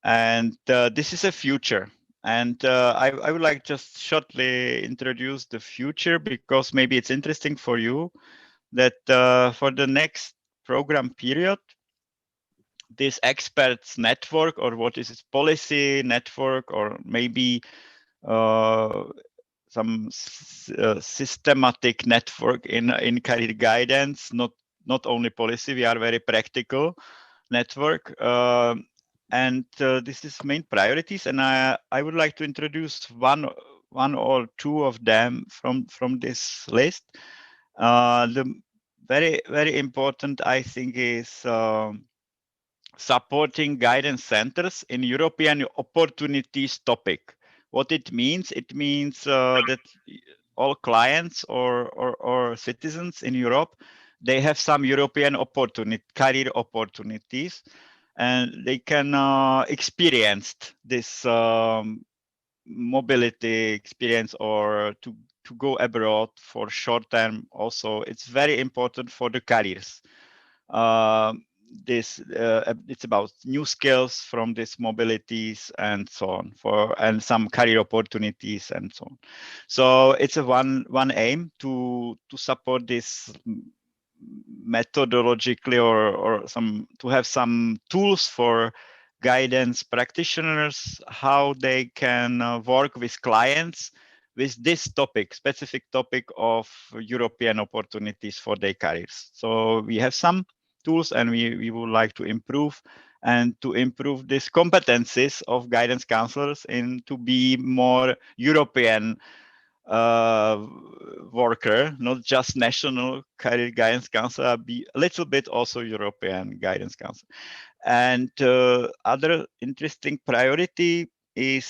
And this is a future. And I would like just shortly introduce the future, because maybe it's interesting for you that for the next program period, this experts network, or what is it, policy network, or maybe some systematic network in career guidance, not only policy, we are very practical network. And this is main priorities, and I would like to introduce one or two of them from this list. The very important, I think, is supporting guidance centers in European opportunities topic. What it means that all clients or citizens in Europe, they have some European career opportunities, and they can experience this mobility experience, or to go abroad for short term. Also, it's very important for the careers. It's about new skills from these mobilities and so on, and some career opportunities and so on. So it's a one aim to support this methodologically, or to have some tools for guidance practitioners, how they can work with clients with this specific topic of European opportunities for their careers. So we have some tools, and we would like to improve these competencies of guidance counselors to be more European worker, not just national career guidance counselor, be a little bit also European guidance counselor. And other interesting priority is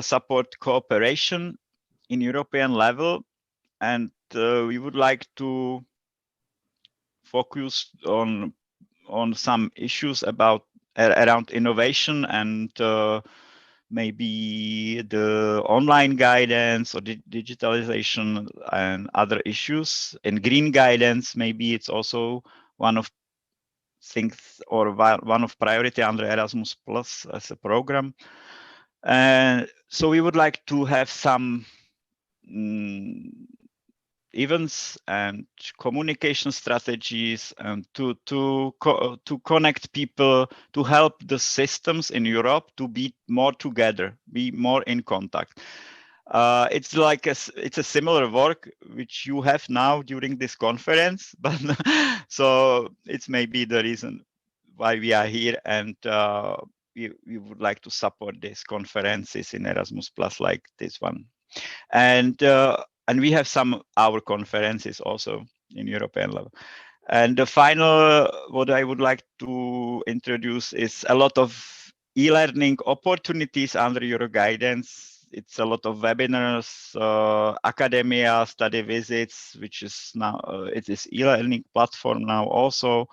support cooperation in European level, and we would like to focus on some issues around innovation and maybe the online guidance or digitalization and other issues. In green guidance, maybe it's also one of things, or one of priority under Erasmus Plus as a program. And so we would like to have some events and communication strategies, and to connect people, to help the systems in Europe to be more together, be more in contact. It's like it's a similar work which you have now during this conference, but so it's maybe the reason why we are here, and we would like to support these conferences in Erasmus Plus like this one. And we have some our conferences also in European level. And the final, what I would like to introduce is a lot of e-learning opportunities under your guidance. It's a lot of webinars, academia, study visits, which is now, it is e-learning platform now also.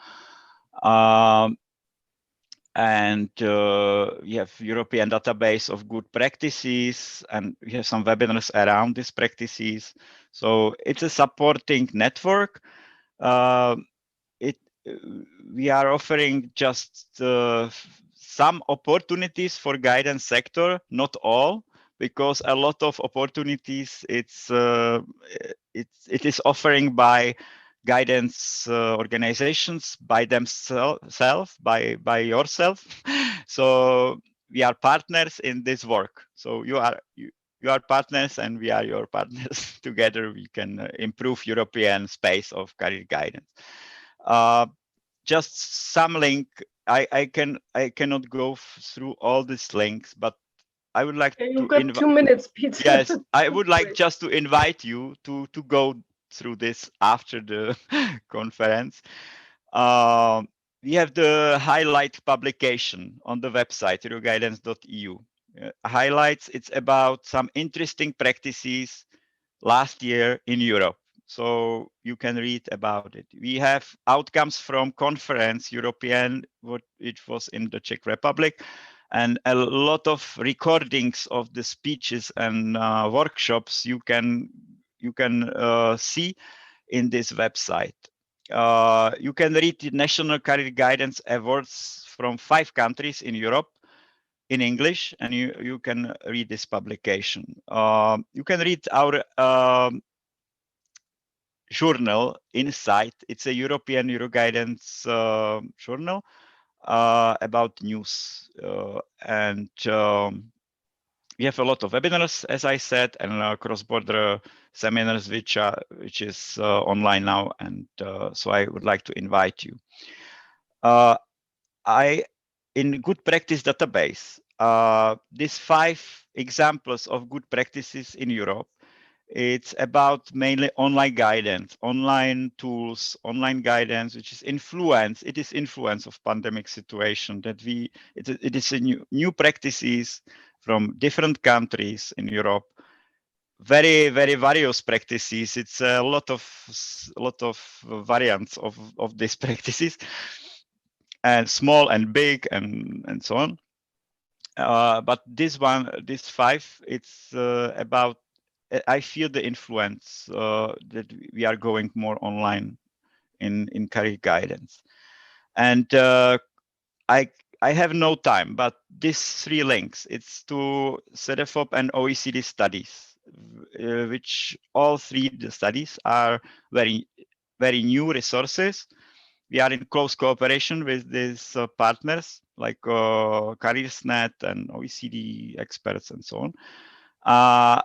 And we have European database of good practices, and we have some webinars around these practices. So it's a supporting network. We are offering just some opportunities for guidance sector, not all, because a lot of opportunities it is offering by guidance organizations by themselves, by yourself. So we are partners in this work. So you are partners and we are your partners. Together we can improve European space of career guidance. Just some link. I cannot go through all these links, but I would like You've got 2 minutes, Peter. Yes, I would like just to invite you to go through this after the conference. We have the highlight publication on the website euroguidance.eu. Highlights, it's about some interesting practices last year in Europe. So you can read about it. We have outcomes from conference European, it was in the Czech Republic, and a lot of recordings of the speeches and workshops you can see in this website. You can read the National Career Guidance Awards from 5 countries in Europe in English, and you can read this publication. You can read our journal, Insight. It's a European Euroguidance journal about news. And we have a lot of webinars, as I said, and cross-border seminars, which is online now. And so I would like to invite you. In Good Practice database, these 5 examples of good practices in Europe, it's about mainly online guidance, online tools, online guidance, which is influence. It is influence of pandemic situation that it is a new practices from different countries in Europe. Very, very various practices. It's a lot of variants of these practices, and small and big and so on. But these 5, it's about. I feel the influence that we are going more online in career guidance, and I have no time. But these 3 links, it's to CEDEFOP and OECD studies, which all 3 the studies are very, very new resources. We are in close cooperation with these partners like CareersNet and OECD experts and so on.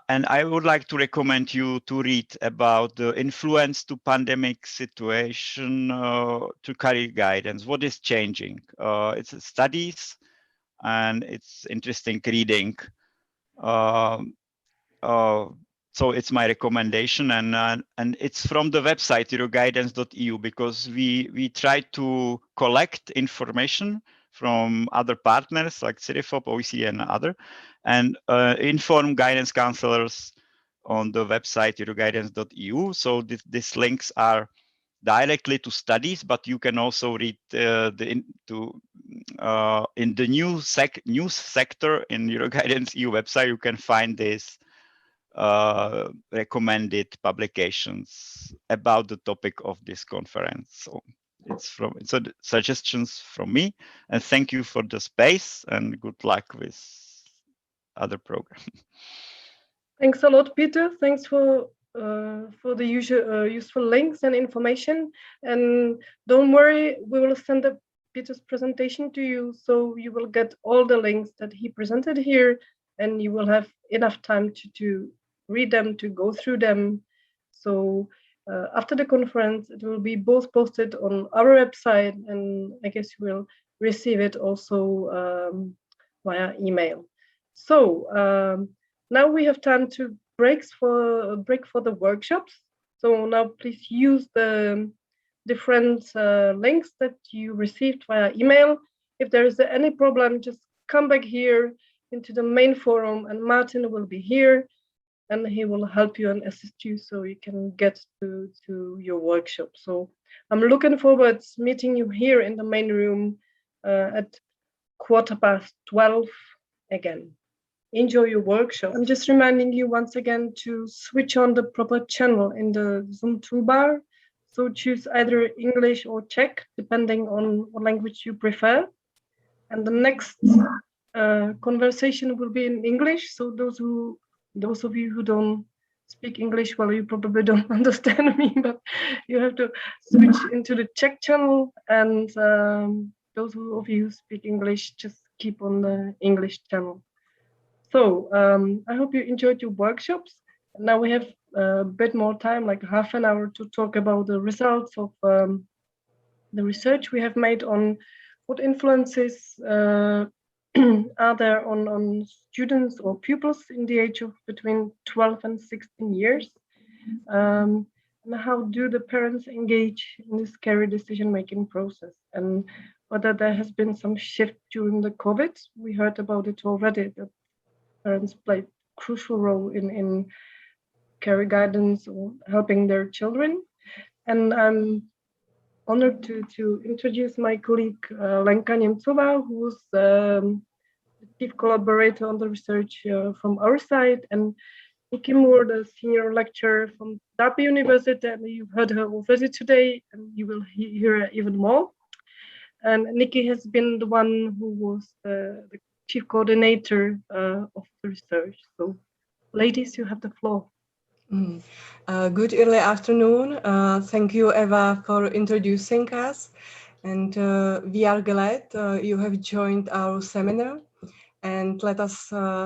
And I would like to recommend you to read about the influence to pandemic situation to career guidance. What is changing? It's studies, and it's interesting reading. So it's my recommendation, and it's from the website euroguidance.eu, because we try to collect information from other partners like CEDEFOP, OECD, and other, and inform guidance counselors on the website euroguidance.eu. So these links are directly to studies, but you can also read in the news sector in Euroguidance EU website. You can find this recommended publications about the topic of this conference. So it's suggestions from me, and thank you for the space, and good luck with other program. Thanks a lot, Peter. Thanks for the usual useful links and information. And don't worry, we will send Peter's presentation to you, so you will get all the links that he presented here, and you will have enough time to read them, to go through them. So after the conference, it will be both posted on our website, and I guess you will receive it also via email. So now we have time to break for the workshops. So now please use the different links that you received via email. If there is any problem, just come back here into the main forum, and Martin will be here, and he will help you and assist you so you can get to your workshop. So I'm looking forward to meeting you here in the main room at 12:15 again. Enjoy your workshop. I'm just reminding you once again to switch on the proper channel in the Zoom toolbar. So choose either English or Czech, depending on what language you prefer. And the next conversation will be in English. So those of you who don't speak English, well, you probably don't understand me, but you have to switch into the Czech channel, and those of you who speak English, just keep on the English channel. So I hope you enjoyed your workshops. Now we have a bit more time, like half an hour, to talk about the results of the research we have made on what influences are there on students or pupils in the age of between 12 and 16 years. And how do the parents engage in this career decision-making process, and whether there has been some shift during the COVID. We heard about it already, that parents played a crucial role in career guidance or helping their children. And I'm honored to introduce my colleague Lenka Němcová, who's the chief collaborator on the research from our side, and Nikki Moore, the senior lecturer from Derby University, and you've heard her already today, and you will hear her even more. And Nikki has been the one who was the chief coordinator of the research. So, ladies, you have the floor. Good early afternoon. Thank you, Eva, for introducing us. And we are glad you have joined our seminar. And let us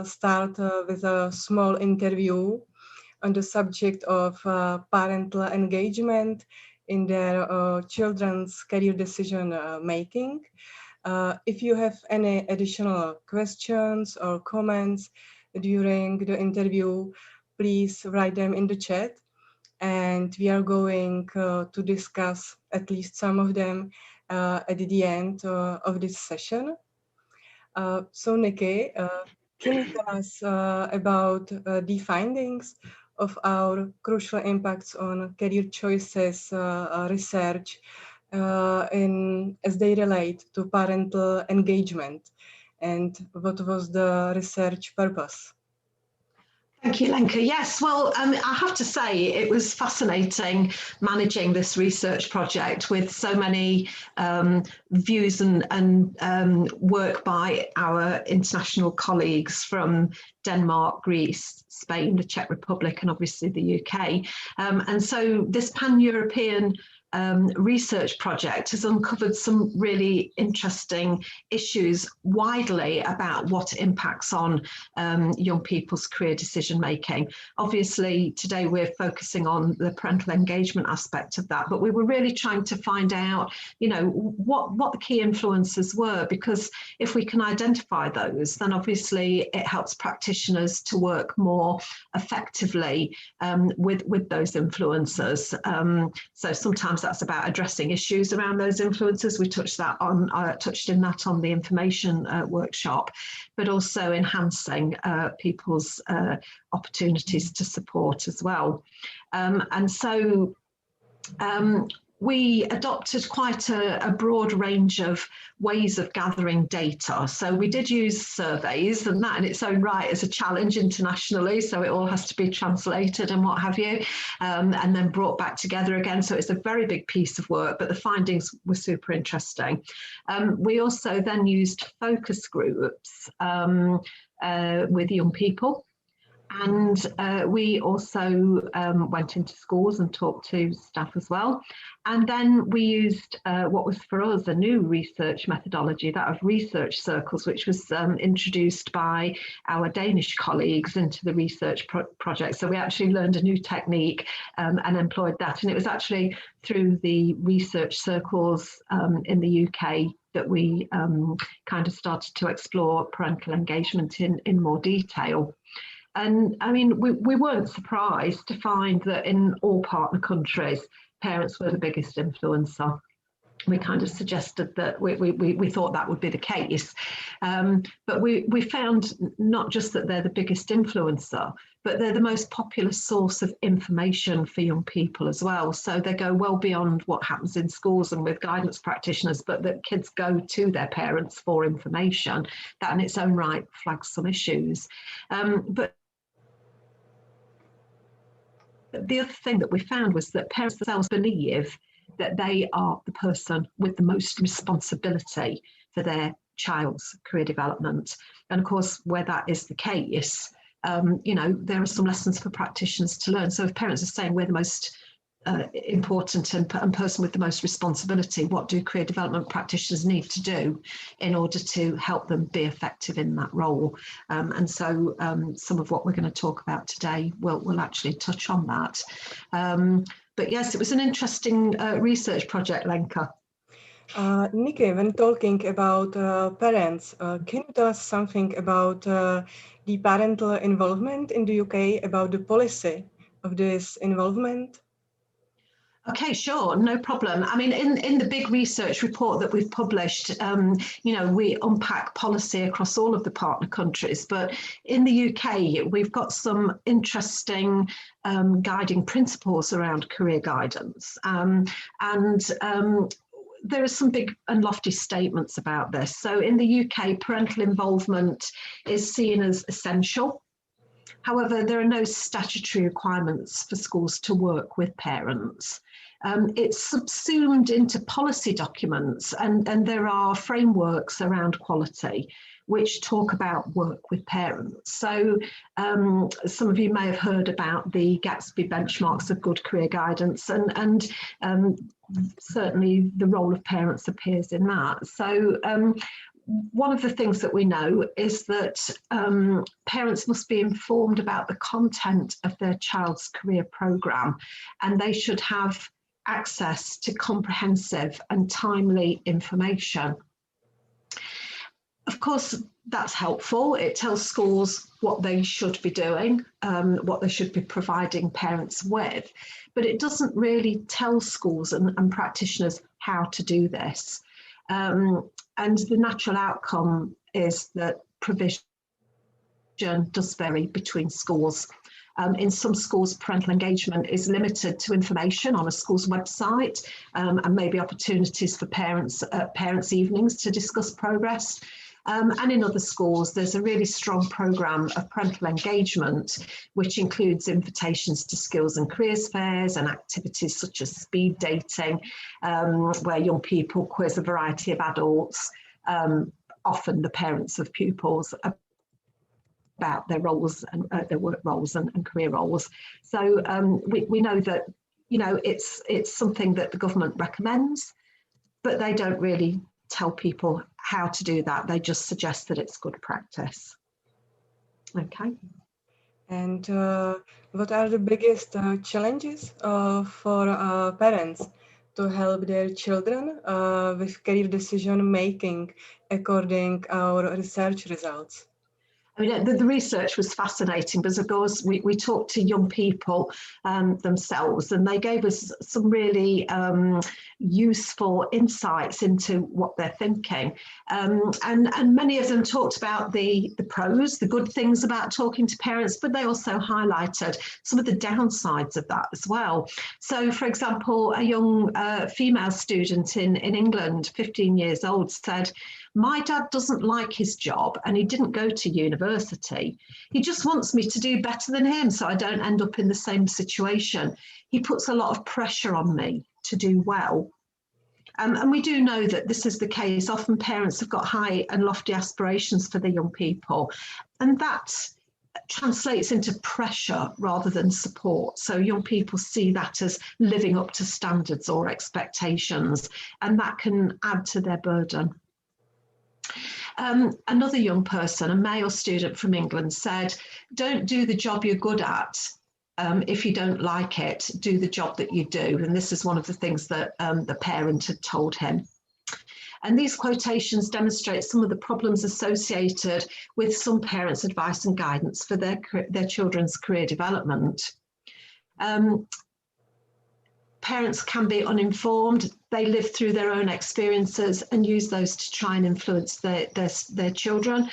start with a small interview on the subject of parental engagement in their children's career decision making. If you have any additional questions or comments during the interview, please write them in the chat, and we are going to discuss at least some of them at the end of this session. So Nikki, can you tell us about the findings of our crucial impacts on career choices research as they relate to parental engagement, and what was the research purpose? Thank you, Lenka. Yes, well, I have to say it was fascinating managing this research project with so many views and work by our international colleagues from Denmark, Greece, Spain, the Czech Republic, and obviously the UK. And so this pan-European research project has uncovered some really interesting issues widely about what impacts on young people's career decision making. Obviously, today we're focusing on the parental engagement aspect of that, but we were really trying to find out, you know, what the key influences were, because if we can identify those, then obviously it helps practitioners to work more effectively with those influences. So sometimes that's about addressing issues around those influences. We touched in that on the information workshop, but also enhancing people's opportunities to support as well. And so we adopted quite a broad range of ways of gathering data. So we did use surveys, and that in its own right is a challenge internationally. So it all has to be translated and what have you, and then brought back together again. So it's a very big piece of work, but the findings were super interesting. We also then used focus groups with young people. And we also went into schools and talked to staff as well. And then we used what was for us a new research methodology, that of research circles, which was introduced by our Danish colleagues into the research project. So we actually learned a new technique and employed that. And it was actually through the research circles in the UK that we kind of started to explore parental engagement in more detail. And I mean, we weren't surprised to find that in all partner countries, parents were the biggest influencer. We kind of suggested that we thought that would be the case. But we found not just that they're the biggest influencer, but they're the most popular source of information for young people as well. So they go well beyond what happens in schools and with guidance practitioners, but that kids go to their parents for information. That in its own right flags some issues. But the other thing that we found was that parents themselves believe that they are the person with the most responsibility for their child's career development. And of course, where that is the case, you know, there are some lessons for practitioners to learn. So if parents are saying we're the most important and person with the most responsibility, what do career development practitioners need to do in order to help them be effective in that role? And so some of what we're going to talk about today will actually touch on that. But yes, it was an interesting research project, Lenka. Nikki, when talking about parents, can you tell us something about the parental involvement in the UK, about the policy of this involvement? Okay, sure, no problem. I mean, in the big research report that we've published, you know, we unpack policy across all of the partner countries, but in the UK, we've got some interesting guiding principles around career guidance. There are some big and lofty statements about this. So in the UK, parental involvement is seen as essential. However, there are no statutory requirements for schools to work with parents. It's subsumed into policy documents, and there are frameworks around quality which talk about work with parents. So some of you may have heard about the Gatsby benchmarks of good career guidance, and certainly the role of parents appears in that. So one of the things that we know is that parents must be informed about the content of their child's career programme, and they should have access to comprehensive and timely information. Of course, that's helpful. It tells schools what they should be doing, what they should be providing parents with, but it doesn't really tell schools and practitioners how to do this. And the natural outcome is that provision does vary between schools. In some schools, parental engagement is limited to information on a school's website, and maybe opportunities for parents evenings to discuss progress. And in other schools, there's a really strong programme of parental engagement, which includes invitations to skills and careers fairs and activities such as speed dating, where young people quiz a variety of adults, often the parents of pupils, about their roles and their work roles and career roles. So we know that, you know, it's something that the government recommends, but they don't really tell people how to do that. They just suggest that it's good practice. Okay. And what are the biggest challenges for parents to help their children with career decision making according to our research results? I mean, the research was fascinating because, of course, we talked to young people themselves, and they gave us some really useful insights into what they're thinking. And many of them talked about the pros, the good things about talking to parents, but they also highlighted some of the downsides of that as well. So, for example, a young female student in England, 15 years old, said, "My dad doesn't like his job and he didn't go to university. He just wants me to do better than him so I don't end up in the same situation. He puts a lot of pressure on me to do well." And we do know that this is the case. Often parents have got high and lofty aspirations for their young people, and that translates into pressure rather than support. So young people see that as living up to standards or expectations, and that can add to their burden. Another young person, a male student from England, said, "Don't do the job you're good at. If you don't like it, do the job that you do." And this is one of the things that the parent had told him. And these quotations demonstrate some of the problems associated with some parents' advice and guidance for their children's career development. Parents can be uninformed. They live through their own experiences and use those to try and influence their children.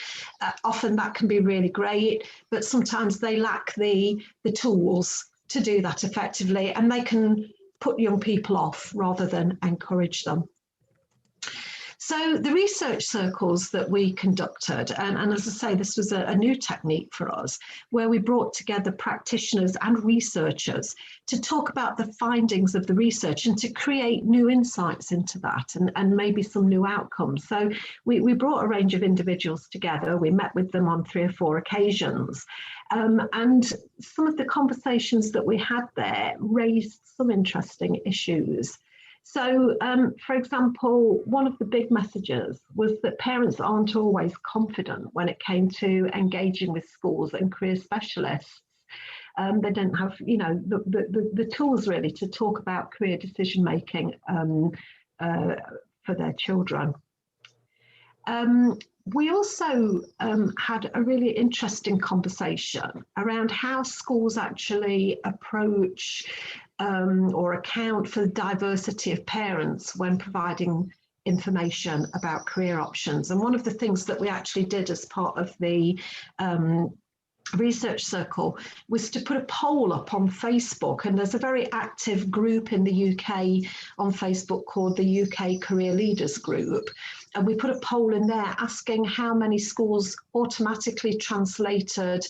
Often that can be really great, but sometimes they lack the tools to do that effectively, and they can put young people off rather than encourage them. So the research circles that we conducted, and as I say, this was a new technique for us, where we brought together practitioners and researchers to talk about the findings of the research and to create new insights into that and maybe some new outcomes. So we brought a range of individuals together. We met with them on 3 or 4 occasions. And some of the conversations that we had there raised some interesting issues. So, for example, one of the big messages was that parents aren't always confident when it came to engaging with schools and career specialists. They don't have, you know, the tools really to talk about career decision making for their children. We also had a really interesting conversation around how schools actually approach or account for the diversity of parents when providing information about career options. And one of the things that we actually did as part of the research circle was to put a poll up on Facebook, and there's a very active group in the UK on Facebook called the UK Career Leaders Group, and we put a poll in there asking how many schools automatically translated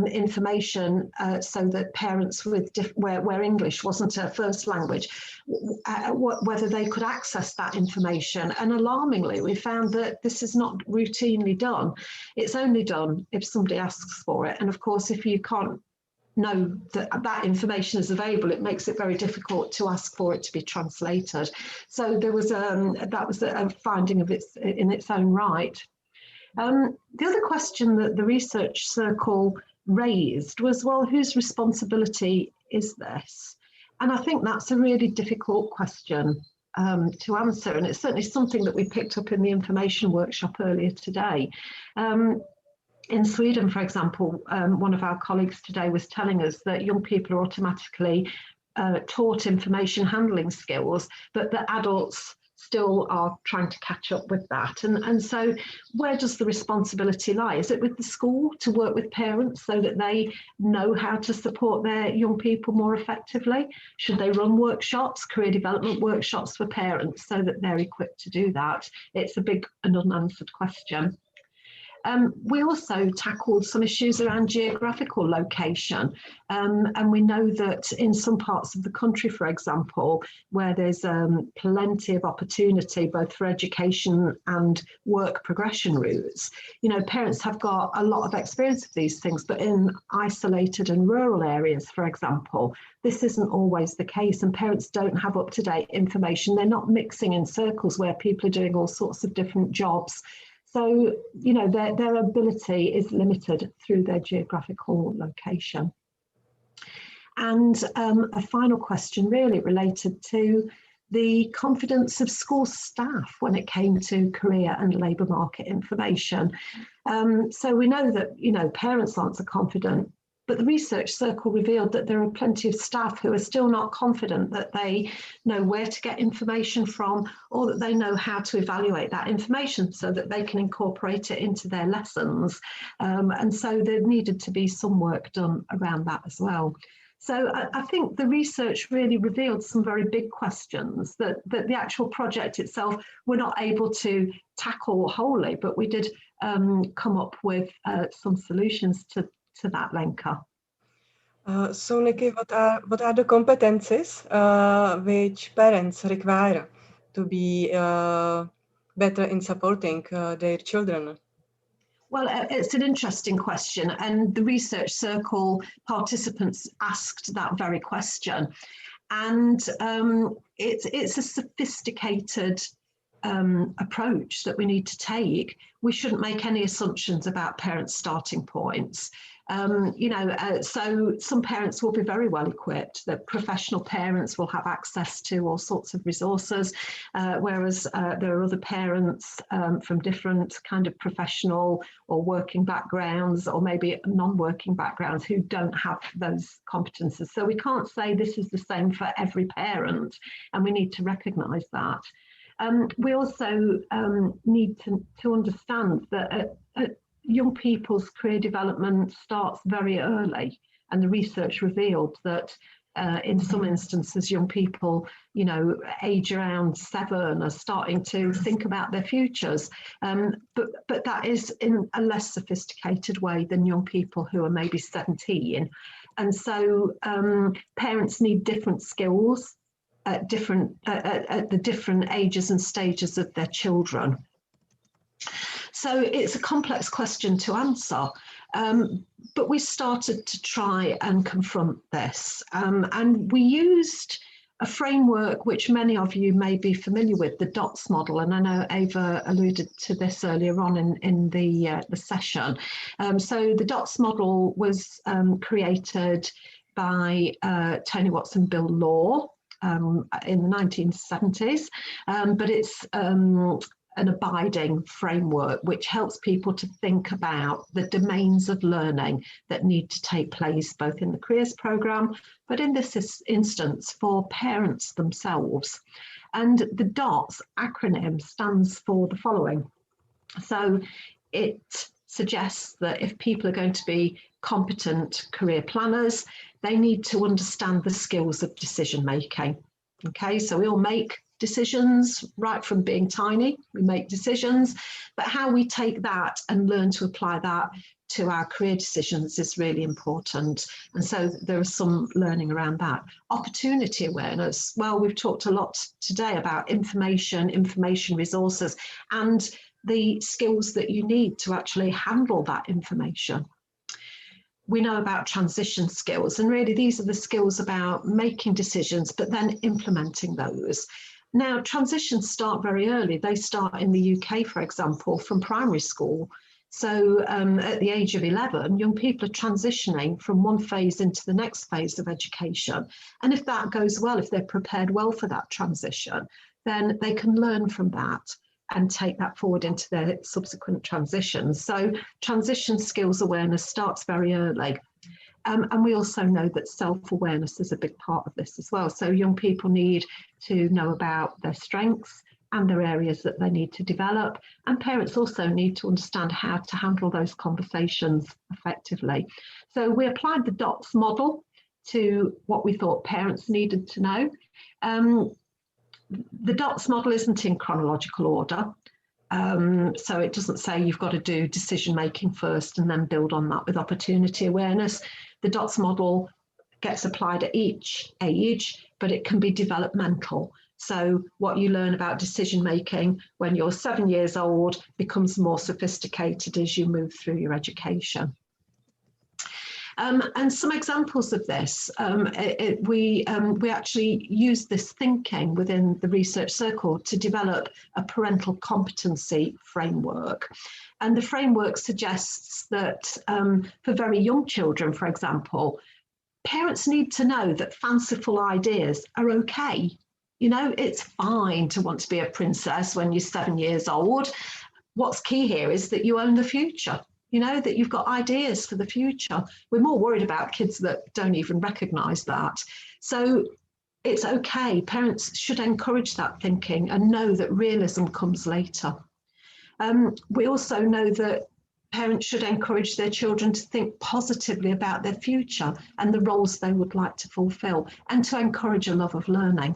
information so that parents with where English wasn't a first language, whether they could access that information. And alarmingly, we found that this is not routinely done. It's only done if somebody asks for it. And of course, if you can't know that that information is available, it makes it very difficult to ask for it to be translated. So there was that was a finding of in its own right. The other question that the research circle raised was, well, whose responsibility is this? And I think that's a really difficult question to answer. And it's certainly something that we picked up in the information workshop earlier today. In Sweden, for example, one of our colleagues today was telling us that young people are automatically taught information handling skills, but that adults still are trying to catch up with that. And so where does the responsibility lie? Is it with the school to work with parents so that they know how to support their young people more effectively? Should they run workshops, career development workshops for parents so that they're equipped to do that? It's a big and unanswered question. We also tackled some issues around geographical location. And we know that in some parts of the country, for example, where there's plenty of opportunity, both for education and work progression routes, you know, parents have got a lot of experience of these things, but in isolated and rural areas, for example, this isn't always the case, and parents don't have up-to-date information. They're not mixing in circles where people are doing all sorts of different jobs. So, you know, their ability is limited through their geographical location. And a final question really related to the confidence of school staff when it came to career and labour market information. So we know that, you know, parents aren't so confident, but the research circle revealed that there are plenty of staff who are still not confident that they know where to get information from, or that they know how to evaluate that information so that they can incorporate it into their lessons. And so there needed to be some work done around that as well. So I think the research really revealed some very big questions that the actual project itself we're not able to tackle wholly, but we did come up with some solutions to that, Lenka. So Nikki, what are the competencies which parents require to be better in supporting their children? Well, it's an interesting question, and the research circle participants asked that very question. And it's a sophisticated approach that we need to take. We shouldn't make any assumptions about parents' starting points. You know, so some parents will be very well equipped, that professional parents will have access to all sorts of resources, whereas there are other parents from different kind of professional or working backgrounds, or maybe non-working backgrounds, who don't have those competences. So we can't say this is the same for every parent, and we need to recognise that. We also need to understand that young people's career development starts very early, and the research revealed that in some instances, young people, you know, age around 7 are starting to think about their futures. But that is in a less sophisticated way than young people who are maybe 17. And so parents need different skills at the different ages and stages of their children. So it's a complex question to answer. But we started to try and confront this. And we used a framework which many of you may be familiar with, the DOTS model. And I know Ava alluded to this earlier on in the session. So the DOTS model was created by Tony Watson, Bill Law in the 1970s, but it's an abiding framework which helps people to think about the domains of learning that need to take place both in the careers programme, but in this instance for parents themselves. And the DOTS acronym stands for the following. So it suggests that if people are going to be competent career planners, they need to understand the skills of decision making. Okay, so we all make decisions right from being tiny. We make decisions, but how we take that and learn to apply that to our career decisions is really important. And so there is some learning around that. Opportunity awareness. Well, we've talked a lot today about information resources, and the skills that you need to actually handle that information. We know about transition skills, and really these are the skills about making decisions, but then implementing those. Now, transitions start very early. They start in the UK, for example, from primary school. So at the age of 11, young people are transitioning from one phase into the next phase of education. And if that goes well, if they're prepared well for that transition, then they can learn from that and take that forward into their subsequent transitions. So transition skills awareness starts very early. And we also know that self-awareness is a big part of this as well. So young people need to know about their strengths and their areas that they need to develop. And parents also need to understand how to handle those conversations effectively. So we applied the DOTS model to what we thought parents needed to know. The DOTS model isn't in chronological order. So it doesn't say you've got to do decision making first and then build on that with opportunity awareness. The DOTS model gets applied at each age, but it can be developmental. So what you learn about decision making when you're 7 years old becomes more sophisticated as you move through your education. And some examples of this, we actually use this thinking within the research circle to develop a parental competency framework. And the framework suggests that for very young children, for example, parents need to know that fanciful ideas are okay. You know, it's fine to want to be a princess when you're 7 years old. What's key here is that you own the future. You know, that you've got ideas for the future. We're more worried about kids that don't even recognise that. So it's okay. Parents should encourage that thinking and know that realism comes later. We also know that parents should encourage their children to think positively about their future and the roles they would like to fulfil, and to encourage a love of learning.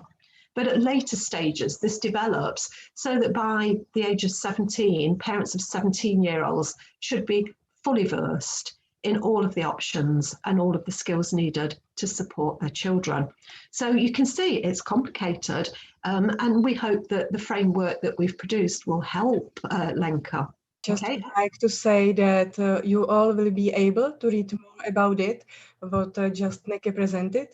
But at later stages, this develops so that by the age of 17, parents of 17-year-olds should be fully versed in all of the options and all of the skills needed to support their children. So you can see it's complicated, and we hope that the framework that we've produced will help Lenka. Just like to say that you all will be able to read more about it, what just Neki presented,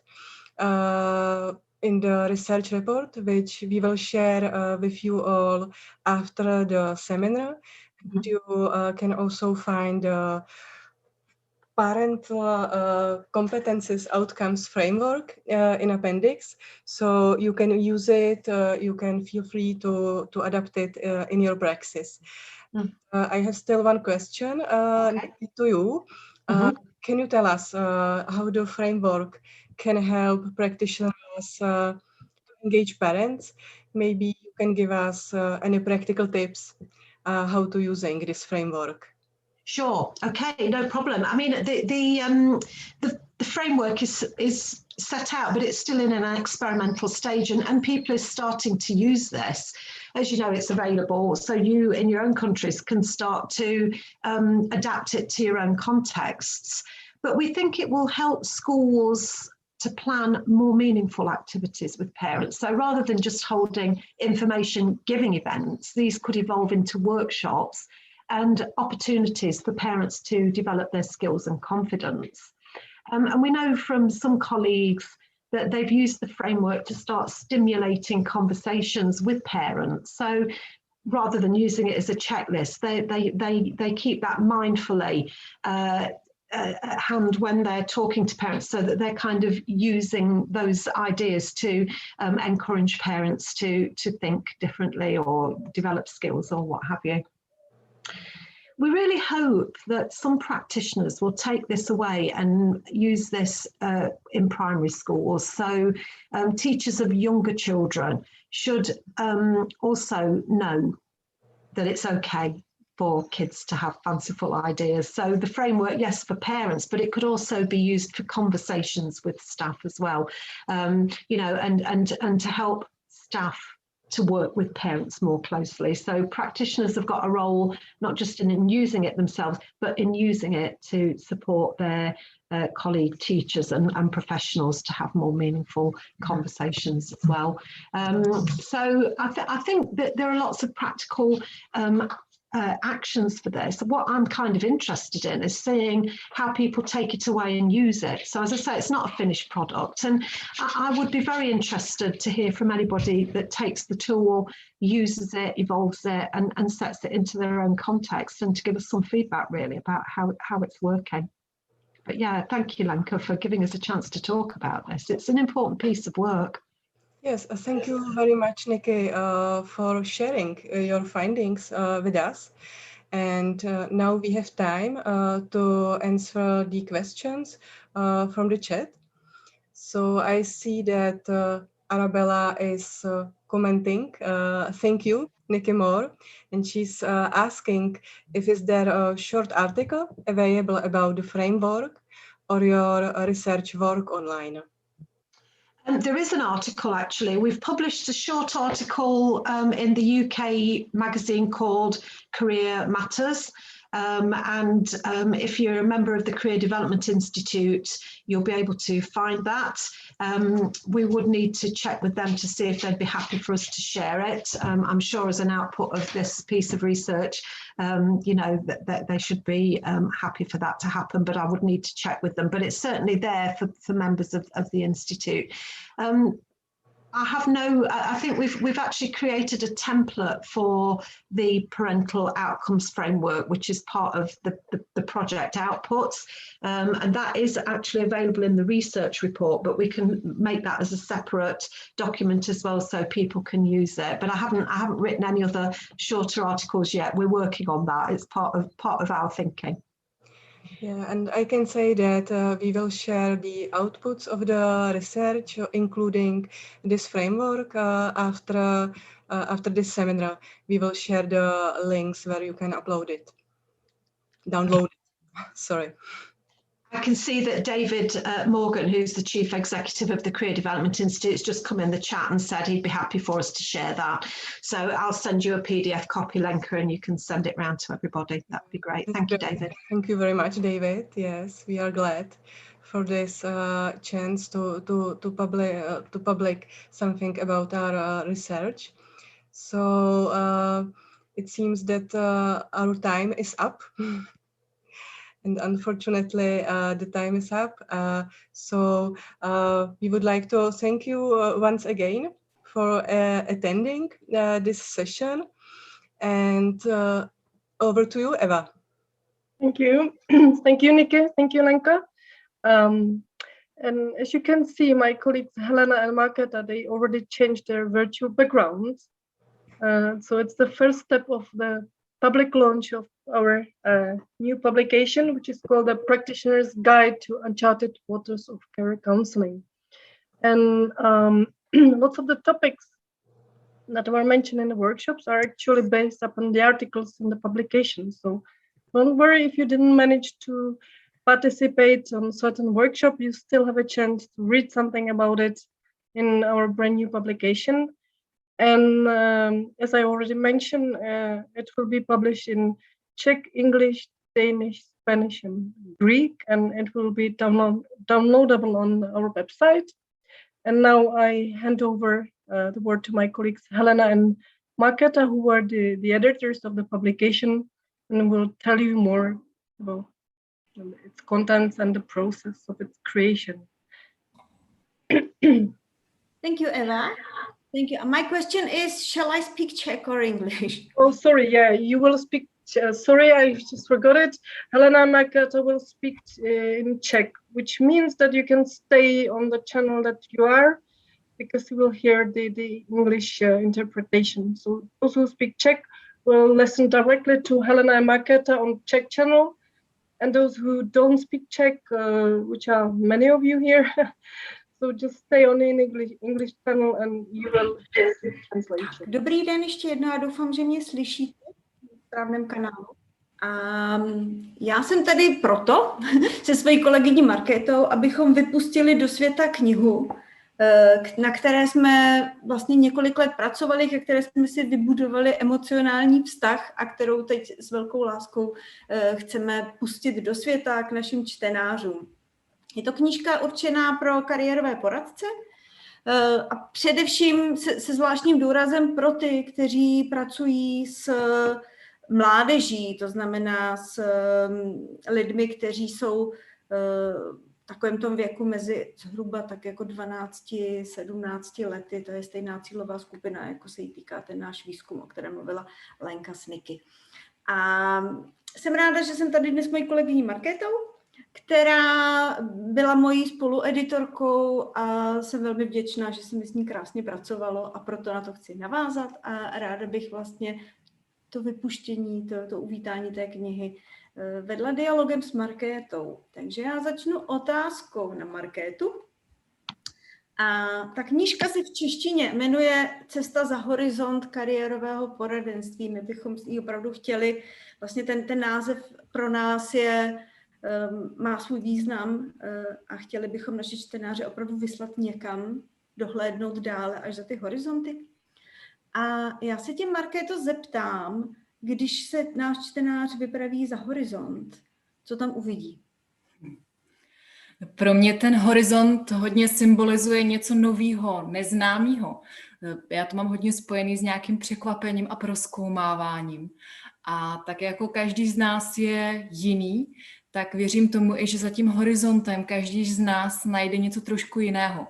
in the research report, which we will share with you all after the seminar. You can also find the parental competences outcomes framework in appendix, so you can use it. You can feel free to adapt it in your praxis. I have still one question to you. Can you tell us how the framework can help practitioners to engage parents? Maybe you can give us any practical tips how to using this framework. Sure. Okay, no problem. I mean, the framework is set out, but it's still in an experimental stage, and people are starting to use this. As you know, it's available, so you in your own countries can start to adapt it to your own contexts. But we think it will help schools to plan more meaningful activities with parents. So rather than just holding information giving events, these could evolve into workshops and opportunities for parents to develop their skills and confidence. And we know from some colleagues that they've used the framework to start stimulating conversations with parents. So rather than using it as a checklist, they keep that mindfully at hand when they're talking to parents, so that they're kind of using those ideas to encourage parents to think differently or develop skills or what have you. We really hope that some practitioners will take this away and use this in primary schools. So teachers of younger children should also know that it's okay for kids to have fanciful ideas. So the framework, yes, for parents, but it could also be used for conversations with staff as well, you know, and to help staff to work with parents more closely. So practitioners have got a role, not just in using it themselves, but in using it to support their colleague teachers and professionals to have more meaningful conversations as well. So I think that there are lots of practical actions for this. What I'm kind of interested in is seeing how people take it away and use it. So as I say, it's not a finished product, and I would be very interested to hear from anybody that takes the tool, uses it, evolves it, and sets it into their own context, and to give us some feedback really about how it's working. But yeah, thank you, Lenka, for giving us a chance to talk about this. It's an important piece of work. Yes, thank you very much, Nikki, for sharing your findings with us. And now we have time to answer the questions from the chat. So I see that Arabella is commenting. Thank you, Nikki Moore. And she's asking if is there a short article available about the framework or your research work online? There is an article, actually. We've published a short article in the UK magazine called Career Matters. If you're a member of the Career Development Institute, you'll be able to find that. We would need to check with them to see if they'd be happy for us to share it. I'm sure as an output of this piece of research, you know, that they should be happy for that to happen, but I would need to check with them. But it's certainly there for members of the Institute. I think we've actually created a template for the parental outcomes framework, which is part of the project outputs. And that is actually available in the research report, but we can make that as a separate document as well, so people can use it. But I haven't written any other shorter articles yet. We're working on that. It's part of our thinking. Yeah, and I can say that we will share the outputs of the research, including this framework, after this seminar. We will share the links where you can download it. Sorry. I can see that David Morgan, who's the Chief Executive of the Career Development Institute, has just come in the chat and said he'd be happy for us to share that. So I'll send you a PDF copy, Lenka, and you can send it round to everybody. That'd be great. Thank you, David. Thank you very much, David. Yes, we are glad for this chance to public something about our research. So it seems that our time is up. And unfortunately, the time is up. So we would like to thank you once again for attending this session. And over to you, Eva. Thank you. Thank you, Nikki. Thank you, Lenka. And as you can see, my colleagues Helena and Marketa, they already changed their virtual backgrounds. So it's the first step of the public launch of our new publication, which is called The Practitioner's Guide to Uncharted Waters of Career Counseling. And lots of the topics that were mentioned in the workshops are actually based upon the articles in the publication. So don't worry if you didn't manage to participate on certain workshop, you still have a chance to read something about it in our brand new publication. And as I already mentioned, it will be published in Czech, English, Danish, Spanish, and Greek, and it will be downloadable on our website. And now I hand over the word to my colleagues Helena and Markéta, who are the editors of the publication, and will tell you more about its contents and the process of its creation. Thank you, Eva. Thank you. My question is, shall I speak Czech or English? Oh, sorry. Yeah, you will speak. Sorry, I just forgot it. Helena and Markéta will speak in Czech, which means that you can stay on the channel that you are, because you will hear the English interpretation. So those who speak Czech will listen directly to Helena and Markéta on Czech channel. And those who don't speak Czech, which are many of you here, so just stay on in English channel and you will hear the translation. Dobrý den ještě jednou, já doufám, že mě slyšíte v správném kanálu. A já jsem tady proto se svojí kolegyní Markétou, abychom vypustili do světa knihu, na které jsme vlastně několik let pracovali, ke které jsme si vybudovali emocionální vztah a kterou teď s velkou láskou chceme pustit do světa k našim čtenářům. Je to knížka určená pro kariérové poradce a především se zvláštním důrazem pro ty, kteří pracují s mládeží, to znamená s lidmi, kteří jsou v takovém tom věku mezi zhruba tak jako 12-17 lety, to je stejná cílová skupina, jako se jí týká ten náš výzkum, o kterém mluvila Lenka Sniky. A jsem ráda, že jsem tady dnes s mojí kolegyní Markétou, která byla mojí spolueditorkou a jsem velmi vděčná, že se mi s ní krásně pracovalo a proto na to chci navázat a ráda bych vlastně to vypuštění, to uvítání té knihy vedla dialogem s Markétou. Takže já začnu otázkou na Markétu. A ta knížka se v češtině jmenuje Cesta za horizont kariérového poradenství. My bychom ji opravdu chtěli, vlastně ten název pro nás má svůj význam a chtěli bychom naše čtenáře opravdu vyslat někam, dohlédnout dále až za ty horizonty. A já se tě, Markéto, zeptám, když se náš čtenář vypraví za horizont, co tam uvidí? Pro mě ten horizont hodně symbolizuje něco nového, neznámého. Já to mám hodně spojený s nějakým překvapením a prozkoumáváním. A tak jako každý z nás je jiný, tak věřím tomu i, že za tím horizontem každý z nás najde něco trošku jiného.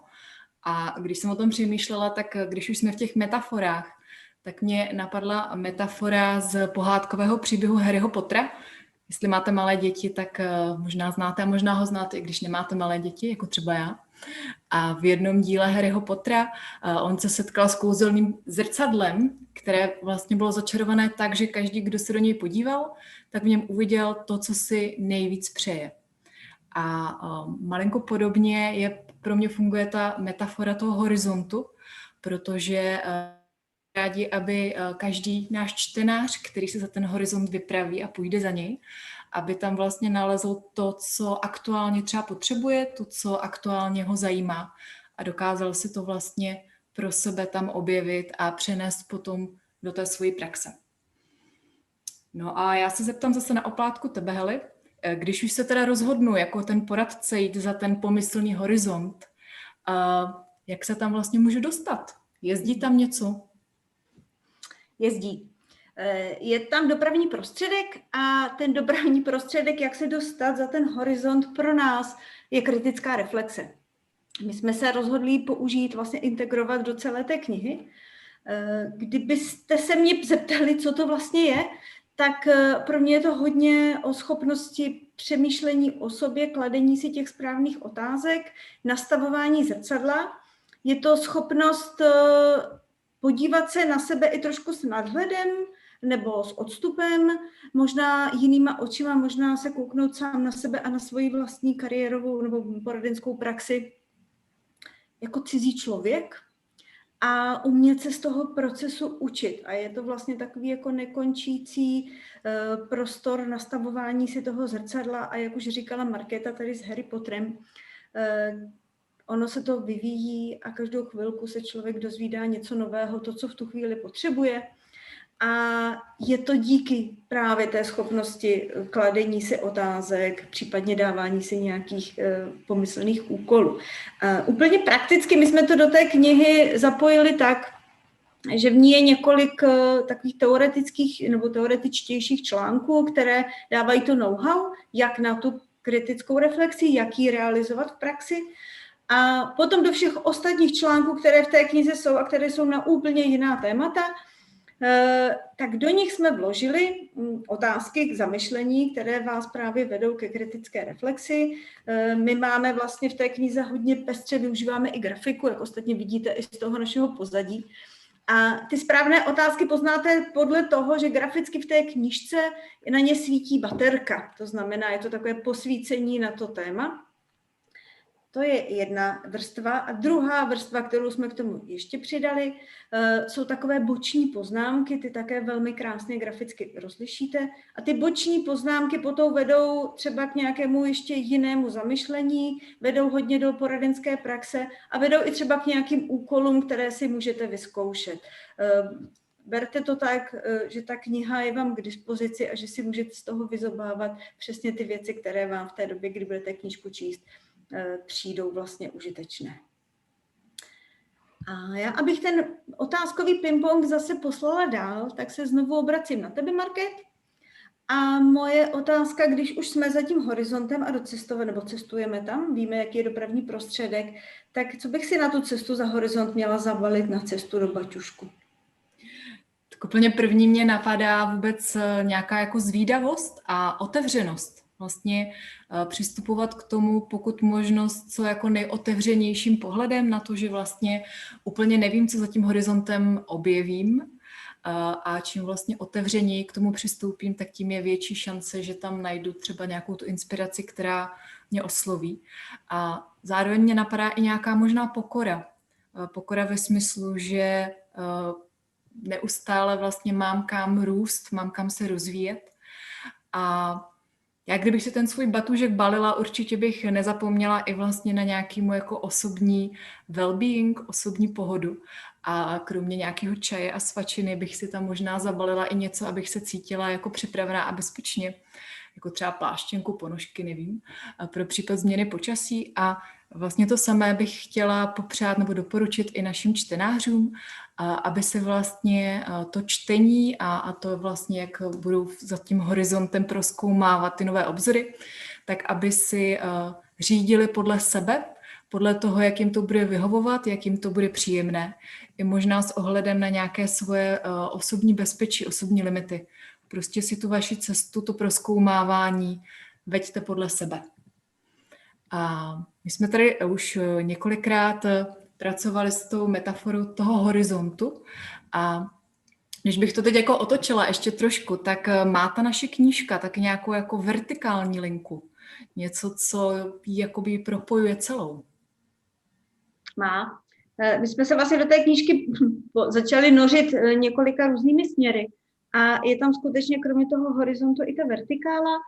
A když jsem o tom přemýšlela, tak když už jsme v těch metaforách, tak mě napadla metafora z pohádkového příběhu Harryho Pottera. Jestli máte malé děti, tak možná znáte a možná ho znáte, i když nemáte malé děti, jako třeba já. A v jednom díle Harryho Pottera on se setkal s kouzelným zrcadlem, které vlastně bylo začarované tak, že každý, kdo se do něj podíval, tak v něm uviděl to, co si nejvíc přeje. A malinko podobně pro mě funguje ta metafora toho horizontu, protože rádi, aby každý náš čtenář, který se za ten horizont vypraví a půjde za něj, aby tam vlastně nalezl to, co aktuálně třeba potřebuje, to, co aktuálně ho zajímá a dokázal si to vlastně pro sebe tam objevit a přenést potom do té své praxe. No a já se zeptám zase na oplátku tebe, Heli. Když už se teda rozhodnu jako ten poradce jít za ten pomyslný horizont, jak se tam vlastně můžu dostat? Jezdí tam něco? Jezdí. Je tam dopravní prostředek a ten dopravní prostředek, jak se dostat za ten horizont pro nás, je kritická reflexe. My jsme se rozhodli použít, vlastně integrovat do celé té knihy. Kdybyste se mě zeptali, co to vlastně je, tak pro mě je to hodně o schopnosti přemýšlení o sobě, kladení si těch správných otázek, nastavování zrcadla. Je to schopnost podívat se na sebe i trošku s nadhledem nebo s odstupem, možná jinýma očima, možná se kouknout sám na sebe a na svoji vlastní kariérovou nebo poradenskou praxi jako cizí člověk a umět se z toho procesu učit. A je to vlastně takový jako nekončící prostor nastavování si toho zrcadla a jak už říkala Markéta tady s Harry Potterem, ono se to vyvíjí a každou chvilku se člověk dozvídá něco nového, to, co v tu chvíli potřebuje. A je to díky právě té schopnosti kladení si otázek, případně dávání si nějakých pomyslných úkolů. Úplně prakticky my jsme to do té knihy zapojili tak, že v ní je několik takových teoretických nebo teoretičtějších článků, které dávají to know-how, jak na tu kritickou reflexi, jak ji realizovat v praxi. A potom do všech ostatních článků, které v té knize jsou a které jsou na úplně jiná témata, tak do nich jsme vložili otázky k zamyšlení, které vás právě vedou ke kritické reflexi. My máme vlastně v té knize hodně pestře, využíváme i grafiku, jak ostatně vidíte i z toho našeho pozadí. A ty správné otázky poznáte podle toho, že graficky v té knížce na ně svítí baterka. To znamená, je to takové posvícení na to téma. To je jedna vrstva. A druhá vrstva, kterou jsme k tomu ještě přidali, jsou takové boční poznámky, ty také velmi krásně graficky rozlišíte. A ty boční poznámky potom vedou třeba k nějakému ještě jinému zamyšlení, vedou hodně do poradenské praxe a vedou i třeba k nějakým úkolům, které si můžete vyzkoušet. Berte to tak, že ta kniha je vám k dispozici a že si můžete z toho vyzobávat přesně ty věci, které vám v té době, kdy budete knížku číst, přijdou vlastně užitečné. A já, abych ten otázkový ping-pong zase poslala dál, tak se znovu obracím na tebe, Market. A moje otázka, když už jsme za tím horizontem a cestujeme tam, víme, jaký je dopravní prostředek, tak co bych si na tu cestu za horizont měla zabalit na cestu do Baťušku? Tak úplně první mě napadá vůbec nějaká jako zvídavost a otevřenost. Vlastně přistupovat k tomu, pokud možnost, co jako nejotevřenějším pohledem na to, že vlastně úplně nevím, co za tím horizontem objevím a čím vlastně otevřeněji k tomu přistoupím, tak tím je větší šance, že tam najdu třeba nějakou tu inspiraci, která mě osloví. A zároveň mě napadá i nějaká možná pokora. Pokora ve smyslu, že neustále vlastně mám kam růst, mám kam se rozvíjet. A já kdybych si ten svůj batůžek balila, určitě bych nezapomněla i vlastně na nějaký můj jako osobní well-being, osobní pohodu. A kromě nějakého čaje a svačiny bych si tam možná zabalila i něco, abych se cítila jako připravená a bezpečně, jako třeba pláštěnku, ponožky, nevím, pro případ změny počasí. A vlastně to samé bych chtěla popřát nebo doporučit i našim čtenářům, aby se vlastně to čtení a to vlastně, jak budou za tím horizontem prozkoumávat ty nové obzory, tak aby si řídili podle sebe, podle toho, jak jim to bude vyhovovat, jak jim to bude příjemné. I možná s ohledem na nějaké svoje osobní bezpečí, osobní limity. Prostě si tu vaši cestu, to prozkoumávání veďte podle sebe. A my jsme tady už několikrát pracovali s tou metaforou toho horizontu a když bych to teď jako otočila ještě trošku, tak má ta naše knížka taky nějakou jako vertikální linku. Něco, co ji jakoby propojuje celou. Má. My jsme se vlastně do té knížky začali nořit několika různými směry a je tam skutečně kromě toho horizontu i ta vertikála.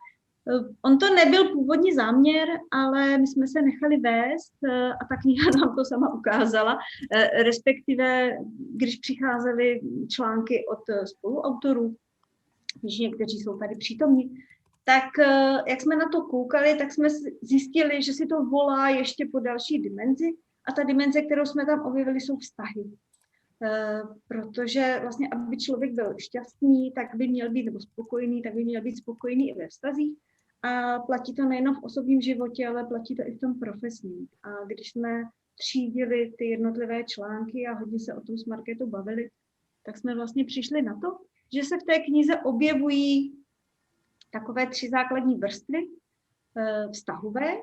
On to nebyl původní záměr, ale my jsme se nechali vést a ta kniha nám to sama ukázala, respektive když přicházely články od spoluautorů, když někteří jsou tady přítomní, tak jak jsme na to koukali, tak jsme zjistili, že si to volá ještě po další dimenzi a ta dimenze, kterou jsme tam objevili, jsou vztahy. Protože vlastně, aby člověk byl šťastný, tak by měl být, nebo spokojený, tak by měl být spokojený i ve vztazích. A platí to nejen v osobním životě, ale platí to i v tom profesním. A když jsme třídili ty jednotlivé články a hodně se o tom s Markétou bavili, tak jsme vlastně přišli na to, že se v té knize objevují takové 3 základní vrstvy vztahové.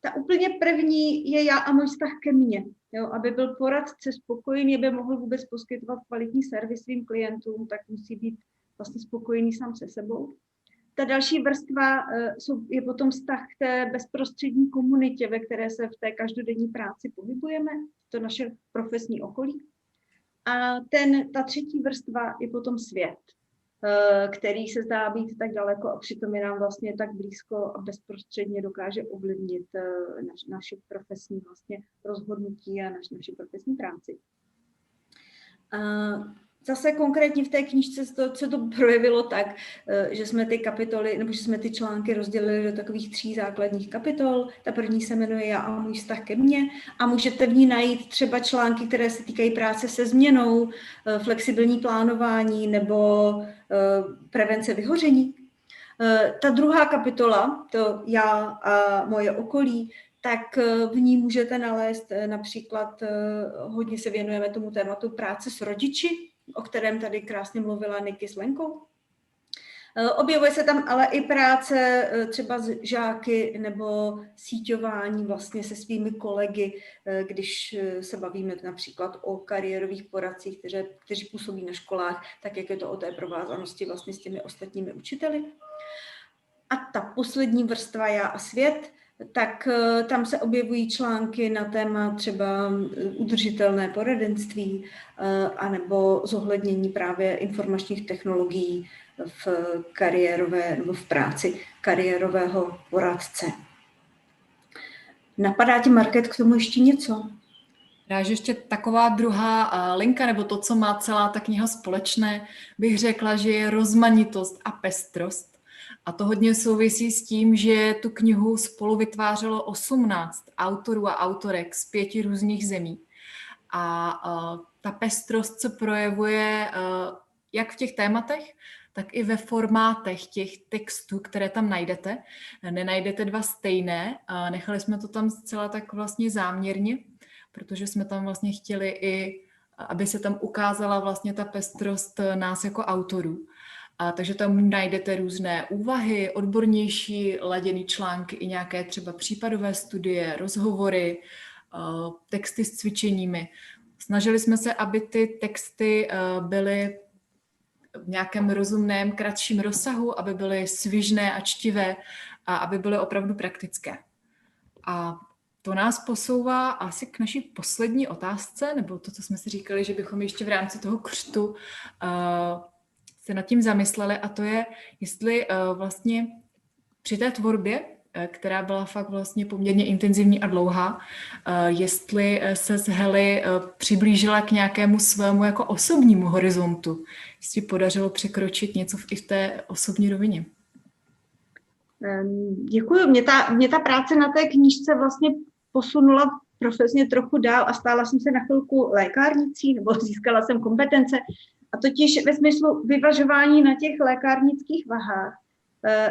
Ta úplně první je já a můj vztah ke mně. Jo, aby byl poradce spokojený, aby mohl vůbec poskytovat kvalitní servis svým klientům, tak musí být vlastně spokojený sám se sebou. Ta další vrstva je potom vztah k té bezprostřední komunitě, ve které se v té každodenní práci pohybujeme, to naše profesní okolí. A ta třetí vrstva je potom svět, který se zdá být tak daleko a přitom je nám vlastně tak blízko a bezprostředně dokáže ovlivnit naše profesní vlastně rozhodnutí a naši profesní práci. Zase konkrétně v té knížce se to projevilo tak, že jsme ty kapitoly, nebo že jsme ty články rozdělili do takových 3 základních kapitol. Ta první se jmenuje Já a můj vztah ke mně a můžete v ní najít třeba články, které se týkají práce se změnou, flexibilní plánování nebo prevence vyhoření. Ta druhá kapitola, to Já a moje okolí, tak v ní můžete nalézt například, hodně se věnujeme tomu tématu práce s rodiči, o kterém tady krásně mluvila Niky s Lenkou. Objevuje se tam ale i práce třeba s žáky nebo síťování vlastně se svými kolegy, když se bavíme například o kariérových poradcích, kteří působí na školách, tak jak je to o té provázanosti vlastně s těmi ostatními učiteli. A ta poslední vrstva Já a svět, tak tam se objevují články na téma třeba udržitelné poradenství anebo zohlednění právě informačních technologií v kariérové nebo v práci kariérového poradce. Napadá ti, Market, k tomu ještě něco? Že ještě taková druhá linka, nebo to, co má celá ta kniha společné, bych řekla, že je rozmanitost a pestrost. A to hodně souvisí s tím, že tu knihu spolu vytvářelo 18 autorů a autorek z 5 různých zemí. A ta pestrost se projevuje jak v těch tématech, tak i ve formátech těch textů, které tam najdete. Nenajdete 2 stejné, nechali jsme to tam zcela tak vlastně záměrně, protože jsme tam vlastně chtěli i, aby se tam ukázala vlastně ta pestrost nás jako autorů. Takže tam najdete různé úvahy, odbornější laděné články i nějaké třeba případové studie, rozhovory, texty s cvičeními. Snažili jsme se, aby ty texty byly v nějakém rozumném, kratším rozsahu, aby byly svižné a čtivé a aby byly opravdu praktické. A to nás posouvá asi k naší poslední otázce, nebo to, co jsme si říkali, že bychom ještě v rámci toho křtu se nad tím zamysleli, a to je, jestli vlastně při té tvorbě, která byla fakt vlastně poměrně intenzivní a dlouhá, jestli se s Heli přiblížila k nějakému svému jako osobnímu horizontu, jestli podařilo překročit něco i v té osobní rovině. Děkuju. Mě ta práce na té knížce vlastně posunula profesně trochu dál a stala jsem se na chvilku lékárnicí, nebo získala jsem kompetence, a totiž ve smyslu vyvažování na těch lékárnických vahách.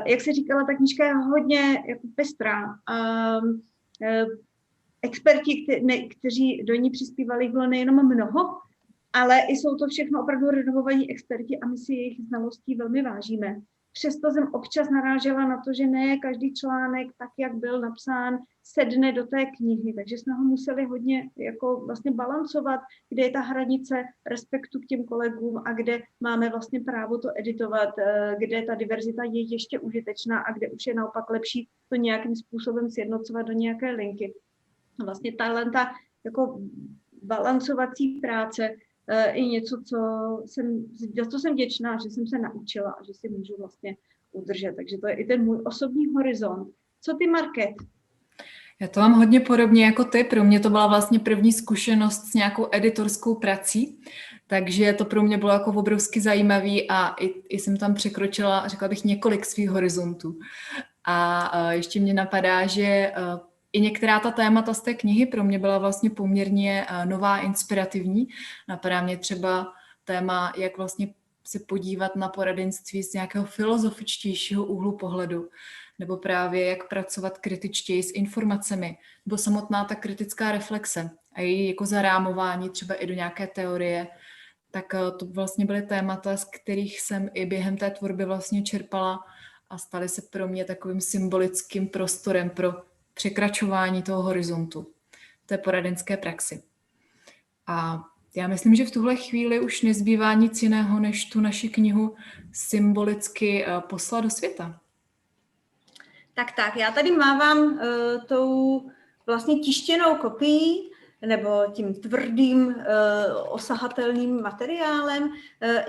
Jak se říkala, ta knížka je hodně jako pestrá. Experti, kteří do ní přispívali, bylo nejenom mnoho, ale jsou to všechno opravdu renomovaní experti a my si jejich znalostí velmi vážíme. Přesto jsem občas narážela na to, že ne každý článek, tak jak byl napsán, sedne do té knihy, takže jsme ho museli hodně jako vlastně balancovat, kde je ta hranice respektu k těm kolegům a kde máme vlastně právo to editovat, kde ta diverzita je ještě užitečná a kde už je naopak lepší to nějakým způsobem sjednocovat do nějaké linky. Vlastně ta jako balancovací práce je něco, za co jsem vděčná, že jsem se naučila a že si můžu vlastně udržet. Takže to je i ten můj osobní horizont. Co ty, Market? Já to mám hodně podobně jako ty. Pro mě to byla vlastně první zkušenost s nějakou editorskou prací, takže to pro mě bylo jako obrovsky zajímavý a i jsem tam překročila, řekla bych, několik svých horizontů. A ještě mě napadá, že i některá ta témata z té knihy pro mě byla vlastně poměrně nová, inspirativní. Napadá mě třeba téma, jak vlastně se podívat na poradenství z nějakého filozofičtějšího úhlu pohledu, nebo právě jak pracovat kritičtěji s informacemi, nebo samotná ta kritická reflexe a její jako zarámování třeba i do nějaké teorie, tak to vlastně byly témata, z kterých jsem i během té tvorby vlastně čerpala a staly se pro mě takovým symbolickým prostorem pro překračování toho horizontu té poradenské praxi. A já myslím, že v tuhle chvíli už nezbývá nic jiného, než tu naši knihu symbolicky poslat do světa. Tak, já tady mávám tou vlastně tištěnou kopií. nebo tím tvrdým, osahatelným materiálem.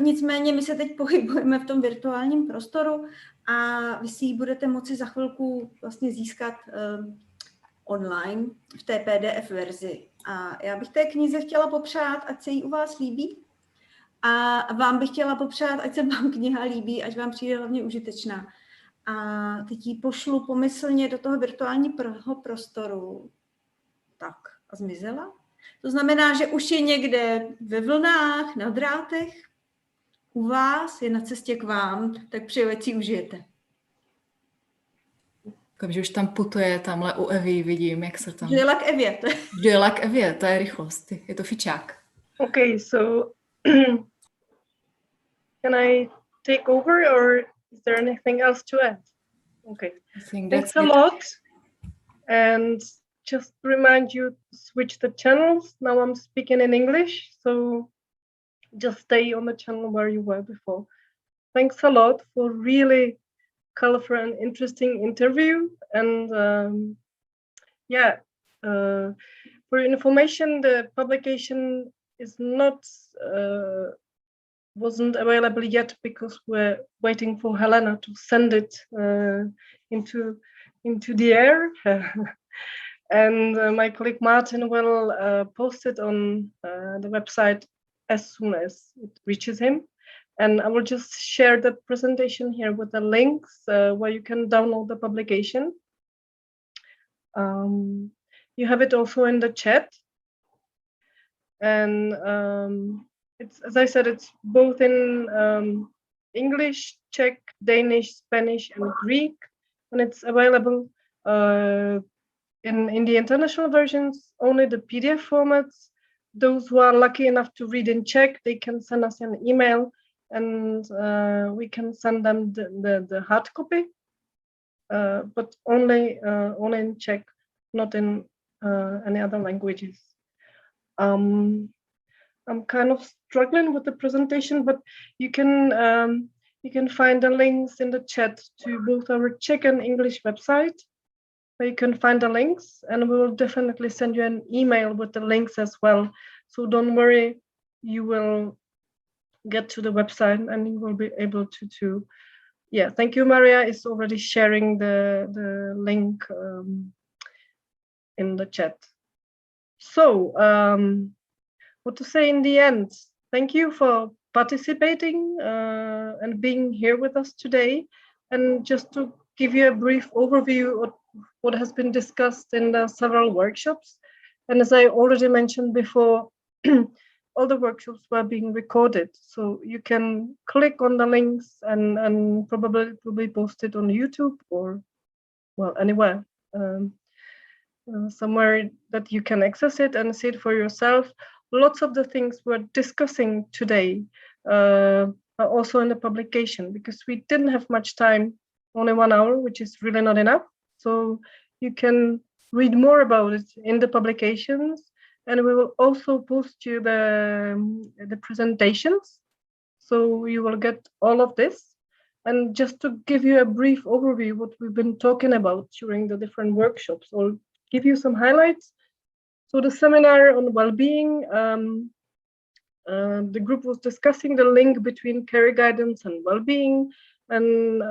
Nicméně my se teď pohybujeme v tom virtuálním prostoru a vy si ji budete moci za chvilku vlastně získat online v té PDF verzi. A já bych té knize chtěla popřát, ať se jí u vás líbí. A vám bych chtěla popřát, ať se vám kniha líbí, ať vám přijde hlavně užitečná. A teď ji pošlu pomyslně do toho virtuálního prostoru. Tak, a zmizela. To znamená, že už je někde ve vlnách, na drátech, u vás, je na cestě k vám, tak přeju, ať si užijete. Takže už tam putuje, tamhle u Evy vidím, jak se tam... Dojela k Evě. Dojela k Evě, to je rychlost, je to fičák. Okay, so can I take over or is there anything else to add? Okay, thanks a lot. And just to remind you to switch the channels. Now I'm speaking in English, so just stay on the channel where you were before. Thanks a lot for really colorful and interesting interview. And for information, the publication is not wasn't available yet because we're waiting for Helena to send it into the air. And my colleague Martin will post it on the website as soon as it reaches him. And I will just share the presentation here with the links where you can download the publication. You have it also in the chat. And it's, as I said, it's both in English, Czech, Danish, Spanish, and Greek. And it's available in the international versions, only the PDF formats. Those who are lucky enough to read in Czech, they can send us an email and we can send them the hard copy, but only in Czech, not in any other languages. I'm kind of struggling with the presentation, but you can find the links in the chat to both our Czech and English website, where you can find the links, and we will definitely send you an email with the links as well. So don't worry, you will get to the website and you will be able to yeah, thank you. Maria is already sharing the link in the chat. So what to say in the end? Thank you for participating and being here with us today. And just to give you a brief overview of what has been discussed in the several workshops. And as I already mentioned before, all the workshops were being recorded. So you can click on the links and probably post it on YouTube or, well, anywhere. Somewhere that you can access it and see it for yourself. Lots of the things we're discussing today are also in the publication because we didn't have much time, only 1 hour, which is really not enough. So you can read more about it in the publications, and we will also post you the presentations. So you will get all of this. And just to give you a brief overview what we've been talking about during the different workshops, or give you some highlights. So the seminar on well-being, the group was discussing the link between career guidance and well-being, and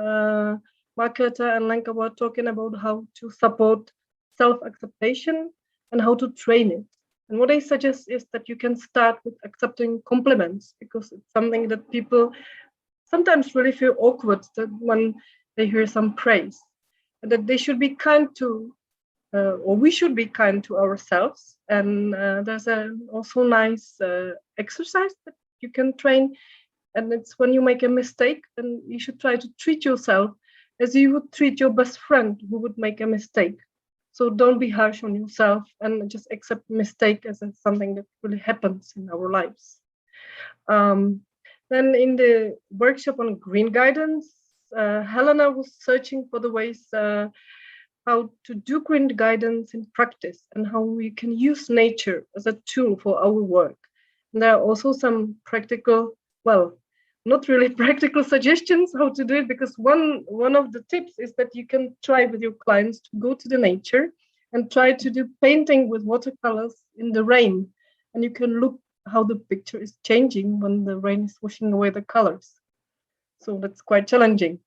Marketa and Lenka were talking about how to support self-acceptation and how to train it. And what they suggest is that you can start with accepting compliments, because it's something that people sometimes really feel awkward when they hear some praise, and that they should be kind to or we should be kind to ourselves. And there's also nice exercise that you can train. And it's when you make a mistake, then you should try to treat yourself as you would treat your best friend who would make a mistake. So don't be harsh on yourself and just accept mistake as something that really happens in our lives. Then in the workshop on green guidance, Helena was searching for the ways how to do green guidance in practice and how we can use nature as a tool for our work. And there are also some practical, well, not really practical suggestions how to do it, because one of the tips is that you can try with your clients to go to the nature and try to do painting with watercolors in the rain. And you can look how the picture is changing when the rain is washing away the colors. So that's quite challenging.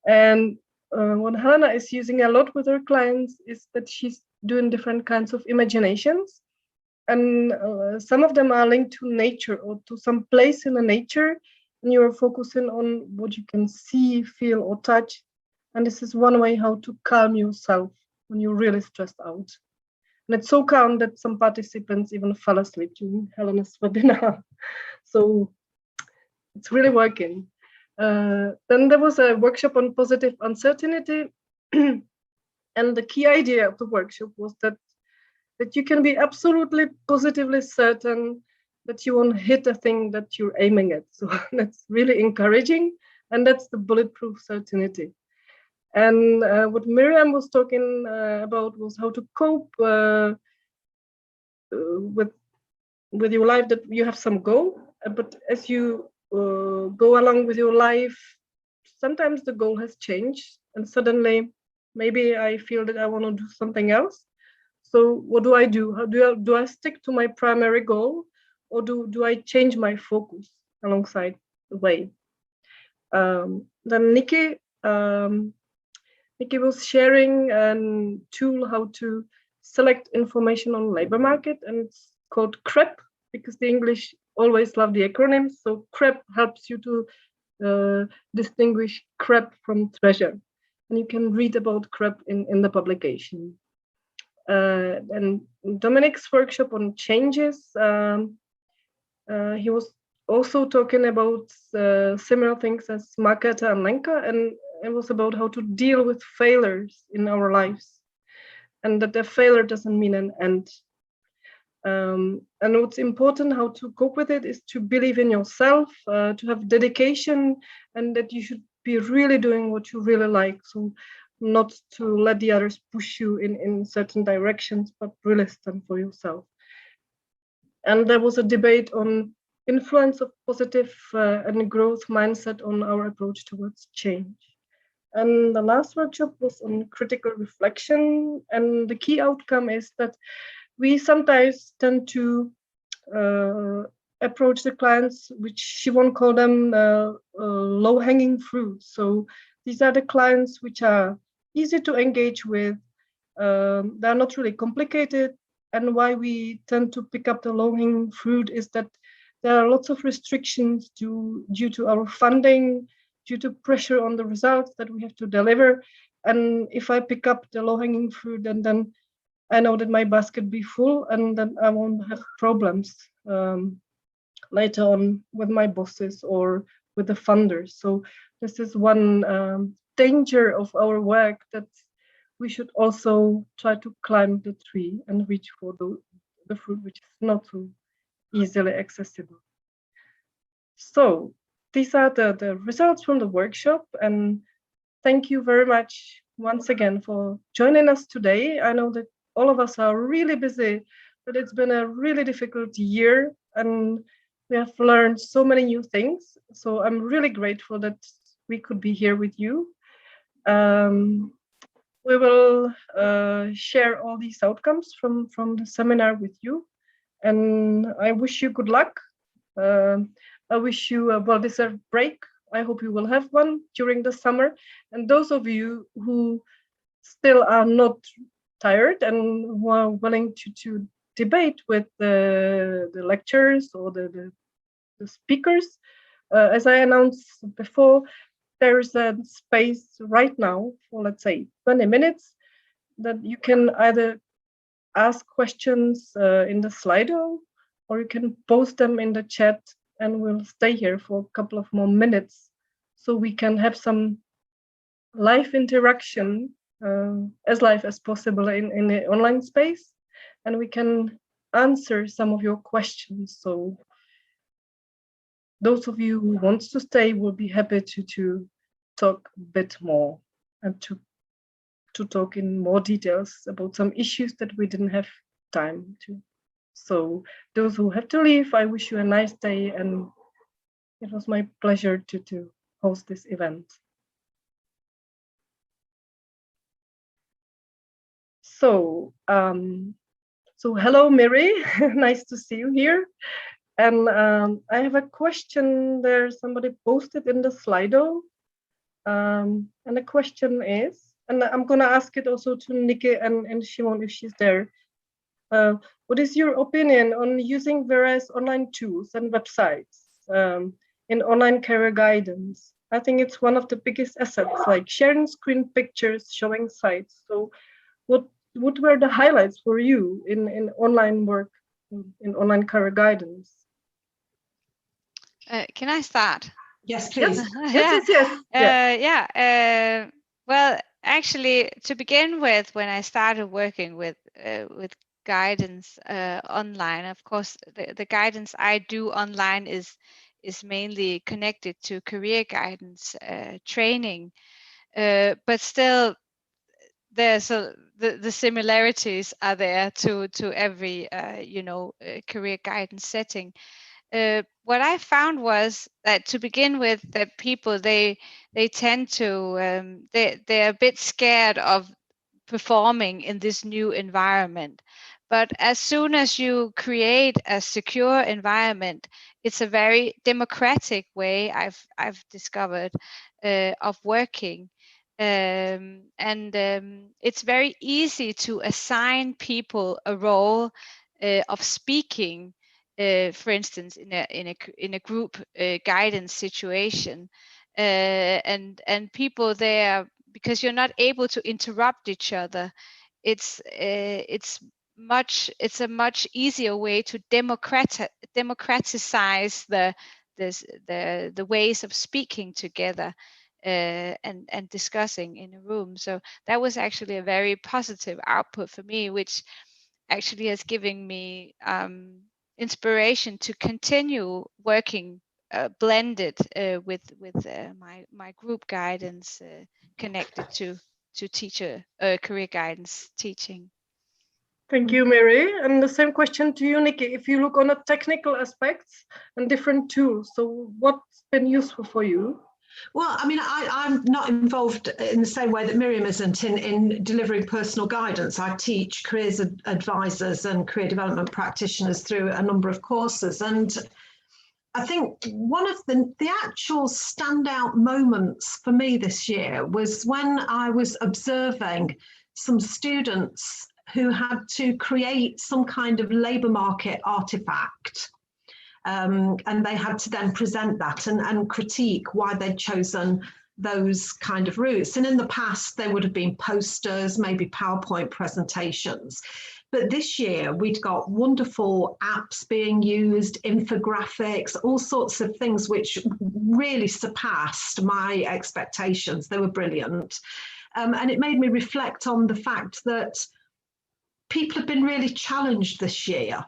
And what Helena is using a lot with her clients is that she's doing different kinds of imaginations. And some of them are linked to nature or to some place in the nature. And you're focusing on what you can see, feel, or touch. And this is one way how to calm yourself when you're really stressed out. And it's so calm that some participants even fell asleep during Helena's webinar. So it's really working. Then there was a workshop on positive uncertainty. And the key idea of the workshop was that you can be absolutely positively certain that you won't hit a thing that you're aiming at. So that's really encouraging. And that's the bulletproof certainty. And what Miriam was talking about was how to cope with your life, that you have some goal, but as you go along with your life, sometimes the goal has changed and suddenly maybe I feel that I want to do something else. So what do I do? How do I stick to my primary goal, or do I change my focus alongside the way? Then Nikki was sharing a tool how to select information on labor market, and it's called CREP, because the English always love the acronyms. So CREP helps you to distinguish crap from treasure. And you can read about CREP in the publication. And Dominic's workshop on changes, he was also talking about similar things as Marketa and Lenka, and it was about how to deal with failures in our lives, and that a failure doesn't mean an end. And what's important, how to cope with it, is to believe in yourself, to have dedication, and that you should be really doing what you really like. So not to let the others push you in certain directions, but really stand for yourself. And there was a debate on influence of positive and growth mindset on our approach towards change. And the last workshop was on critical reflection. And the key outcome is that we sometimes tend to approach the clients, which she won't call them low-hanging fruit. So these are the clients which are easy to engage with. They're not really complicated. And why we tend to pick up the low-hanging fruit is that there are lots of restrictions due to our funding, due to pressure on the results that we have to deliver. And if I pick up the low-hanging fruit, then I know that my basket be full, and then I won't have problems later on with my bosses or with the funders. So this is one danger of our work, that we should also try to climb the tree and reach for the fruit which is not so easily accessible. So these are the results from the workshop, and thank you very much once again for joining us today. I know that all of us are really busy, but it's been a really difficult year, and we have learned so many new things. So I'm really grateful that we could be here with you. We will share all these outcomes from the seminar with you, and I wish you good luck. I wish you a well-deserved break. I hope you will have one during the summer. And those of you who still are not tired and who are willing to debate with the lecturers or the speakers, as I announced before, there's a space right now for, let's say, 20 minutes that you can either ask questions in the Slido, or you can post them in the chat, and we'll stay here for a couple of more minutes so we can have some live interaction, as live as possible in the online space, and we can answer some of your questions. So those of you who want to stay will be happy to talk a bit more and to talk in more details about some issues that we didn't have time to. So those who have to leave, I wish you a nice day, and it was my pleasure to host this event. So hello, Miri. Nice to see you here. And I have a question there. Somebody posted in the Slido. And the question is, and I'm going to ask it also to Nikki and Shimon if she's there. What is your opinion on using various online tools and websites in online career guidance? I think it's one of the biggest assets, like sharing screen pictures, showing sites. So what were the highlights for you in online work, in online career guidance? Can I start? Yes, please. Yes. Well, actually, to begin with, when I started working with guidance online, of course, the guidance I do online is mainly connected to career guidance training, but still, there's the similarities are there to every career guidance setting. What I found was that to begin with, that people they tend to they're a bit scared of performing in this new environment. But as soon as you create a secure environment, it's a very democratic way I've discovered of working. It's very easy to assign people a role of speaking, for instance, in a group guidance situation, and people there, because you're not able to interrupt each other. It's a much easier way to democratize the ways of speaking together and discussing in a room. So that was actually a very positive output for me, which actually has given me inspiration to continue working blended with my group guidance connected to teacher career guidance teaching. Thank you, Mary. And the same question to you, Nikki. If you look on the technical aspects and different tools, so what's been useful for you? Well, I mean, I'm not involved in the same way that Miriam isn't in delivering personal guidance. I teach careers advisors and career development practitioners through a number of courses. And I think one of the actual standout moments for me this year was when I was observing some students who had to create some kind of labour market artifact. And they had to then present that and critique why they'd chosen those kind of routes. And in the past, there would have been posters, maybe PowerPoint presentations. But this year, we'd got wonderful apps being used, infographics, all sorts of things which really surpassed my expectations. They were brilliant. And it made me reflect on the fact that people have been really challenged this year.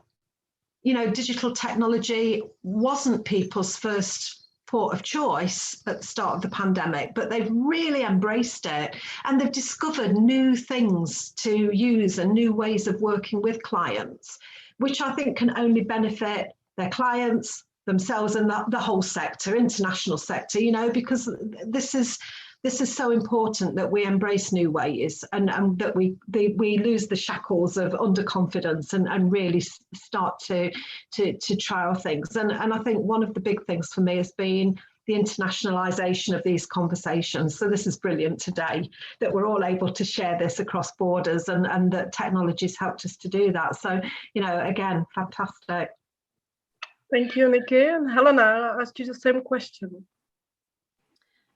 You know, digital technology wasn't people's first port of choice at the start of the pandemic, but they've really embraced it and they've discovered new things to use and new ways of working with clients, which I think can only benefit their clients, themselves, and the whole sector, international sector, you know, because this is so important that we embrace new ways and that we lose the shackles of underconfidence and really start to trial things. And I think one of the big things for me has been the internationalization of these conversations. So this is brilliant today that we're all able to share this across borders and that technology's helped us to do that. So, you know, again, fantastic. Thank you, Nikki. And Helena, I'll ask you the same question.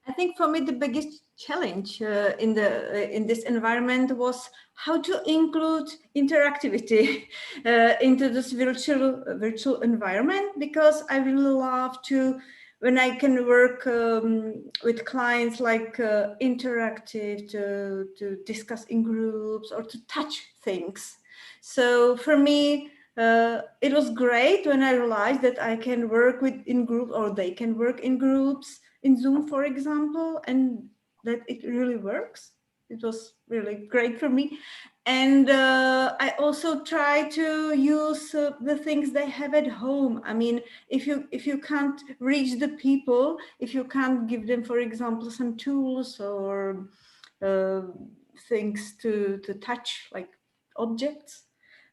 I think for me the biggest challenge in this environment was how to include interactivity into this virtual environment, because I really love to, when I can work with clients, like interactive, to discuss in groups or to touch things. So for me, it was great when I realized that I can work in groups, or they can work in groups in Zoom, for example, and that it really works. It was really great for me. And I also try to use the things they have at home. I mean, if you can't reach the people, if you can't give them, for example, some tools or things to touch, like objects.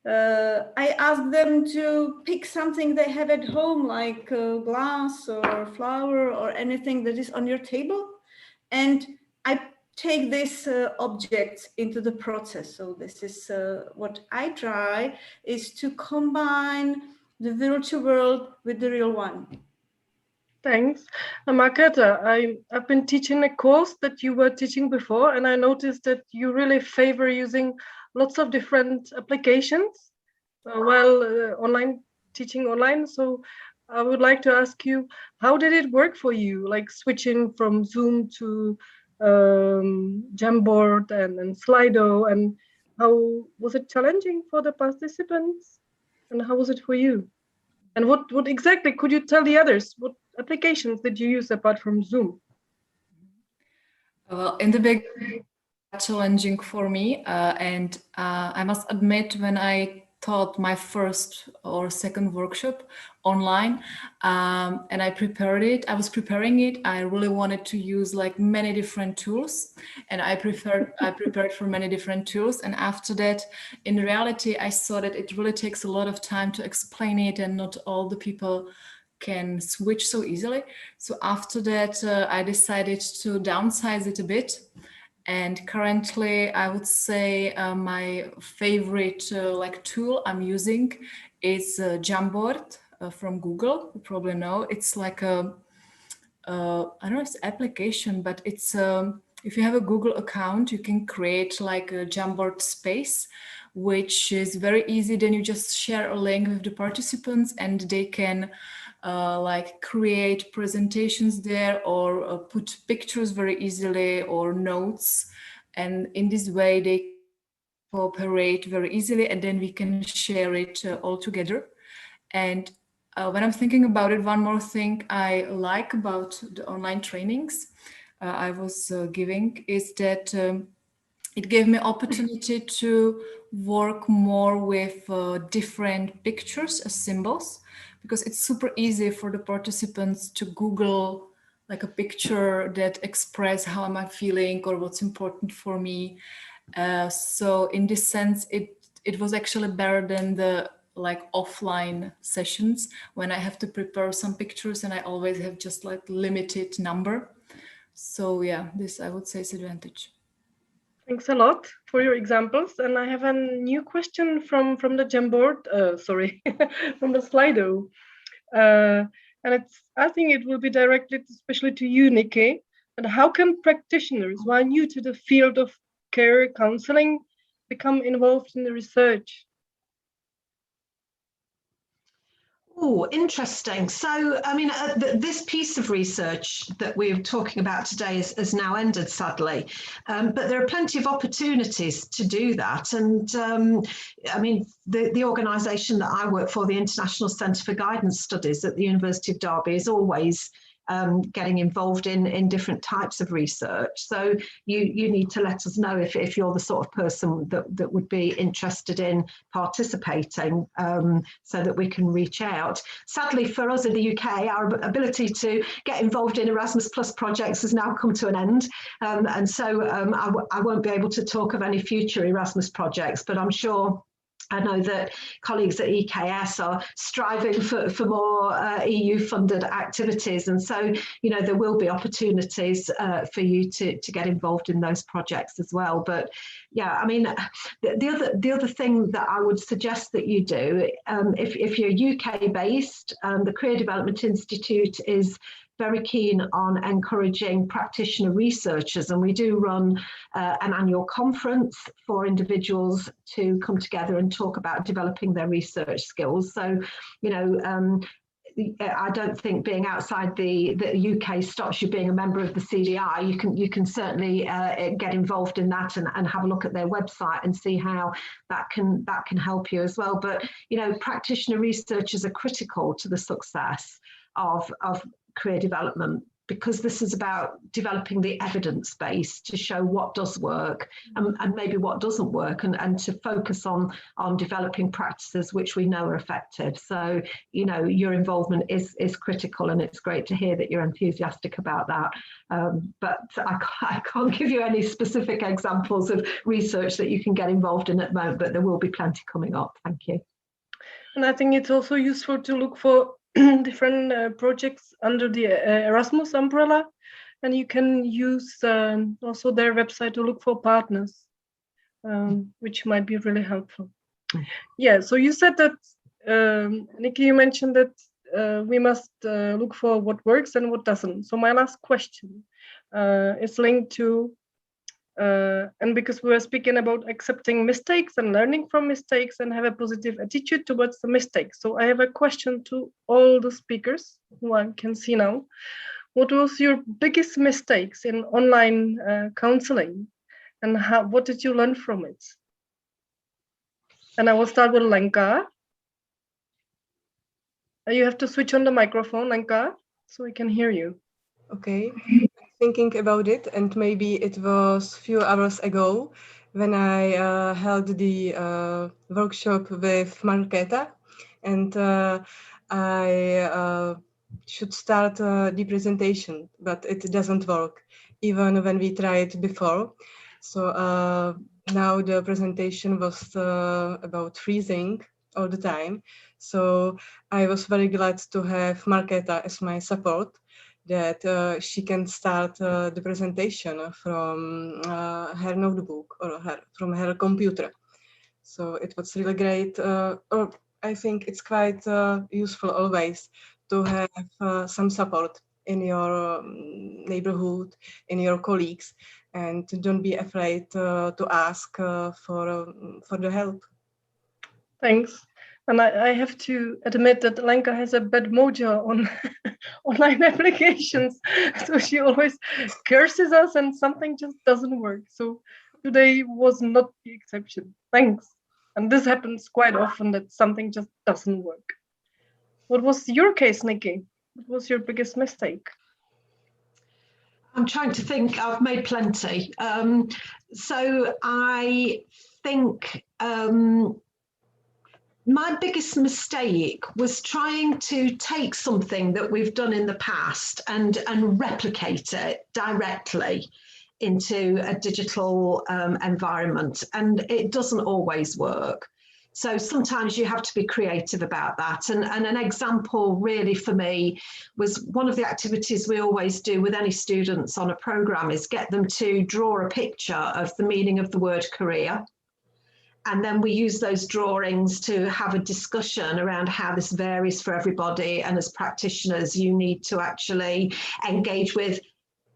I ask them to pick something they have at home, like glass or flower or anything that is on your table. And I take these objects into the process. So this is what I try, is to combine the virtual world with the real one. Thanks. Marketa, I've been teaching a course that you were teaching before, and I noticed that you really favor using lots of different applications while teaching online. So I would like to ask you, how did it work for you, like switching from Zoom to Jamboard and Slido, and how was it challenging for the participants, and how was it for you? And what exactly could you tell the others? What applications did you use apart from Zoom? Well, in the beginning, challenging for me, and I must admit, when I taught my first or second workshop online, and I was preparing it, I really wanted to use like many different tools, and I prepared for many different tools. And after that, in reality, I saw that it really takes a lot of time to explain it, and not all the people can switch so easily. So after that, I decided to downsize it a bit. And currently, I would say my favorite tool I'm using is Jamboard from Google. You probably know. It's like I don't know, it's an application, but it's if you have a Google account, you can create like a Jamboard space, which is very easy. Then you just share a link with the participants, and they can create presentations there, or put pictures very easily, or notes, and in this way they cooperate very easily, and then we can share it all together. And when I'm thinking about it, one more thing I like about the online trainings I was giving is that it gave me opportunity to work more with different pictures as symbols, because it's super easy for the participants to Google like a picture that express how am I feeling or what's important for me. So in this sense, it was actually better than the like offline sessions when I have to prepare some pictures and I always have just like limited number. So yeah, this I would say is advantage. Thanks a lot for your examples. And I have a new question from the Jamboard, from the Slido. And I think it will be directed especially to you, Nikki. And how can practitioners, while new to the field of care counseling, become involved in the research? Oh, interesting. So, I mean, this piece of research that we're talking about today has now ended, sadly. But there are plenty of opportunities to do that. And I mean, the organisation that I work for, the International Centre for Guidance Studies at the University of Derby, is always getting involved in different types of research. So you need to let us know if you're the sort of person that would be interested in participating, so that we can reach out. Sadly for us in the UK, our ability to get involved in Erasmus Plus projects has now come to an end. And so I won't be able to talk of any future Erasmus projects, but I'm sure I know that colleagues at EKS are striving for more EU-funded activities, and so there will be opportunities for you to get involved in those projects as well. But yeah, I mean, the other thing that I would suggest that you do, if you're UK-based, the Career Development Institute is very keen on encouraging practitioner researchers, and we do run an annual conference for individuals to come together and talk about developing their research skills. So, I don't think being outside the UK stops you being a member of the CDI. You can certainly get involved in that and have a look at their website and see how that can help you as well. But practitioner researchers are critical to the success of career development because this is about developing the evidence base to show what does work and maybe what doesn't work, and to focus on developing practices which we know are effective. So, you know, your involvement is critical, and it's great to hear that you're enthusiastic about that. But I can't give you any specific examples of research that you can get involved in at the moment, but there will be plenty coming up. Thank you. And I think it's also useful to look for different projects under the Erasmus umbrella, and you can use also their website to look for partners, which might be really helpful. Yeah, so you said that, Nikki, you mentioned that we must look for what works and what doesn't. So my last question is linked to, and because we were speaking about accepting mistakes and learning from mistakes and have a positive attitude towards the mistakes. So I have a question to all the speakers who I can see now. What was your biggest mistakes in online counseling, and what did you learn from it? And I will start with Lenka. You have to switch on the microphone, Lenka, so I can hear you. Okay. Thinking about it, and maybe it was a few hours ago when I held the workshop with Markéta, and I should start the presentation, but it doesn't work even when we tried before. So now the presentation was about freezing all the time. So I was very glad to have Markéta as my support, that she can start the presentation from her notebook or from her computer. So it was really great. I think it's quite useful always to have some support in your neighborhood, in your colleagues, and don't be afraid to ask for the help. Thanks. And I have to admit that Lenka has a bad mojo on online applications. So she always curses us and something just doesn't work. So today was not the exception. Thanks. And this happens quite often, that something just doesn't work. What was your case, Nikki? What was your biggest mistake? I'm trying to think. I've made plenty. So I think my biggest mistake was trying to take something that we've done in the past and replicate it directly into a digital environment, and it doesn't always work. So sometimes you have to be creative about that. And an example really for me was one of the activities we always do with any students on a program is get them to draw a picture of the meaning of the word career. And then we use those drawings to have a discussion around how this varies for everybody. And as practitioners, you need to actually engage with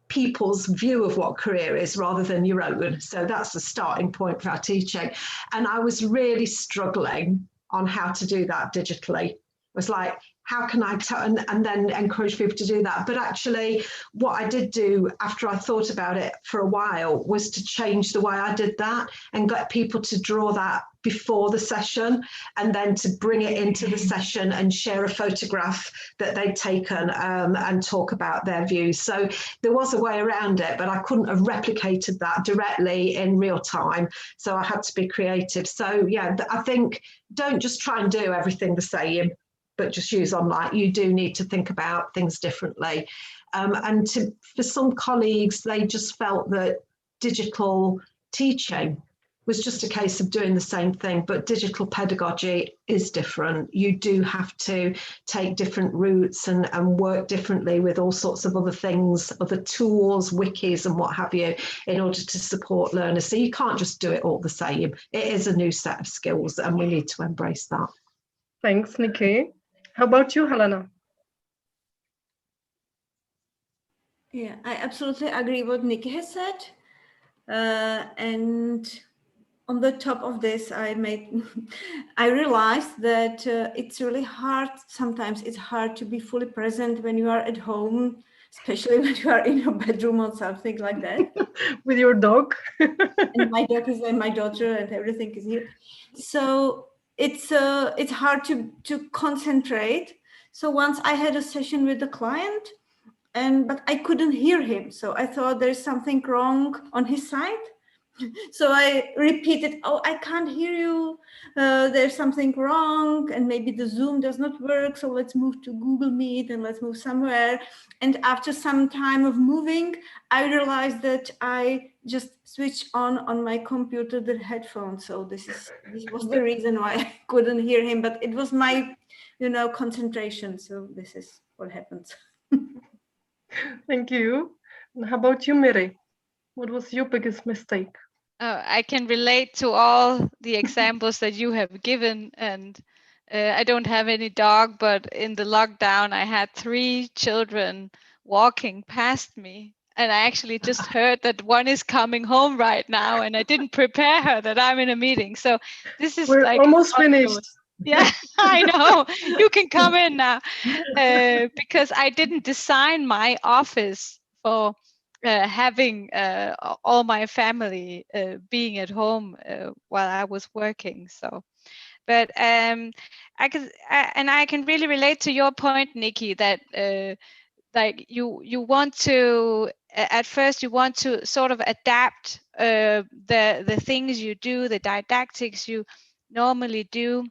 people's view of what career is rather than your own. So that's the starting point for our teaching. And I was really struggling on how to do that digitally. It was like, how can I and then encourage people to do that? But actually, what I did do after I thought about it for a while was to change the way I did that and get people to draw that before the session, and then to bring it into the session and share a photograph that they'd taken and talk about their views. So there was a way around it, but I couldn't have replicated that directly in real time. So I had to be creative. So yeah, I think don't just try and do everything the same, but just use online. You do need to think about things differently. And for some colleagues, they just felt that digital teaching was just a case of doing the same thing, but digital pedagogy is different. You do have to take different routes and work differently with all sorts of other things, other tools, wikis and what have you, in order to support learners. So you can't just do it all the same. It is a new set of skills and we need to embrace that. Thanks, Nikki. How about you, Helena? Yeah, I absolutely agree with what Nikki has said. And on the top of this, I realized that it's really hard. Sometimes it's hard to be fully present when you are at home, especially when you are in your bedroom or something like that. With your dog. And my dog is my daughter and everything is here. So it's hard to concentrate. So once I had a session with the client, but I couldn't hear him. So I thought there's something wrong on his side. So I repeated, oh, I can't hear you. There's something wrong, and maybe the Zoom does not work. So let's move to Google Meet and let's move somewhere. And after some time of moving, I realized that I just switched on my computer the headphones. So this was the reason why I couldn't hear him. But it was my, concentration. So this is what happens. Thank you. And how about you, Miri? What was your biggest mistake? I can relate to all the examples that you have given, and I don't have any dog, but in the lockdown I had 3 children walking past me, and I actually just heard that one is coming home right now, and I didn't prepare her that I'm in a meeting. So this is We're like almost finished. Yeah, I know. You can come in now, because I didn't design my office for having all my family being at home while I was working. So, but I can really relate to your point, Nikki, that like you want to at first you want to sort of adapt the things you do, the didactics you normally do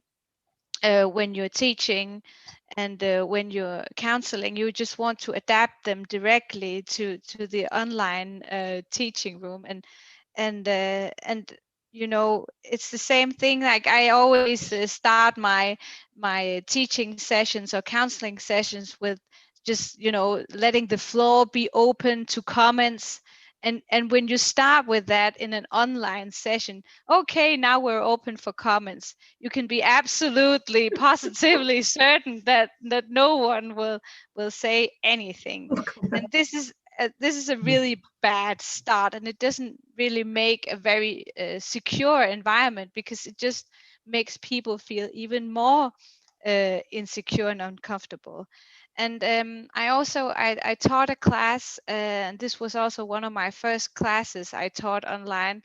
when you're teaching and when you're counseling. You just want to adapt them directly to the online teaching room, and it's the same thing. Like I always start my teaching sessions or counseling sessions with just letting the floor be open to comments. And when you start with that in an online session, okay, now we're open for comments, you can be absolutely positively certain that no one will say anything. And this is a really bad start, and it doesn't really make a very secure environment, because it just makes people feel even more insecure and uncomfortable. And I taught a class, and this was also one of my first classes I taught online.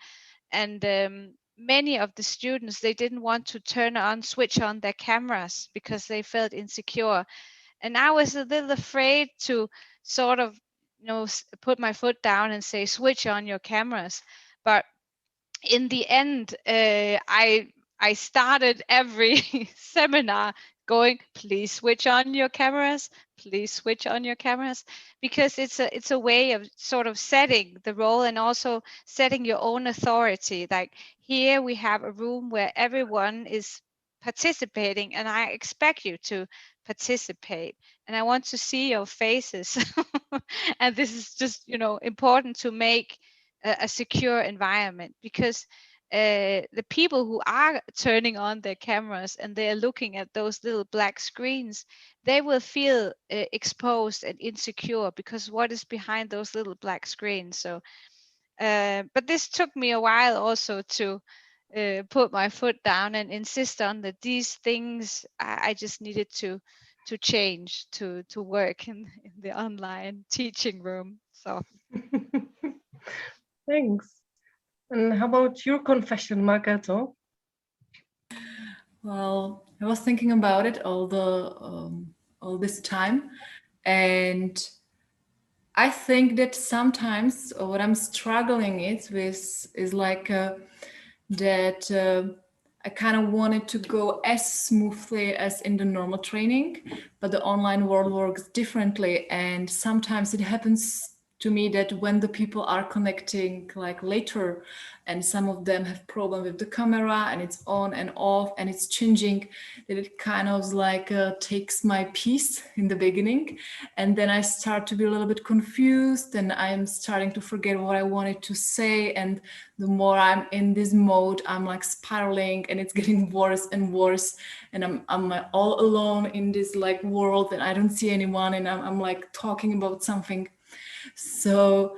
And many of the students, they didn't want to switch on their cameras because they felt insecure. And I was a little afraid to sort of, put my foot down and say, switch on your cameras. But in the end, I started every seminar going, please switch on your cameras, please switch on your cameras, because it's a way of sort of setting the role and also setting your own authority. Like here we have a room where everyone is participating, and I expect you to participate, and I want to see your faces. And this is just important to make a secure environment, because the people who are turning on their cameras and they're looking at those little black screens, they will feel exposed and insecure, because what is behind those little black screens. So but this took me a while also to put my foot down and insist on that these things I just needed to change to work in the online teaching room. So Thanks. And how about your confession, Margarethe? Well, I was thinking about it all this time, and I think that sometimes what I'm struggling with is like that I kind of wanted to go as smoothly as in the normal training, but the online world works differently, and sometimes it happens to me that when the people are connecting like later, and some of them have problem with the camera and it's on and off and it's changing, that it kind of like takes my peace in the beginning, and then I start to be a little bit confused, and I'm starting to forget what I wanted to say, and the more I'm in this mode, I'm like spiraling, and it's getting worse and worse, and I'm all alone in this like world, and I don't see anyone, and I'm like talking about something. So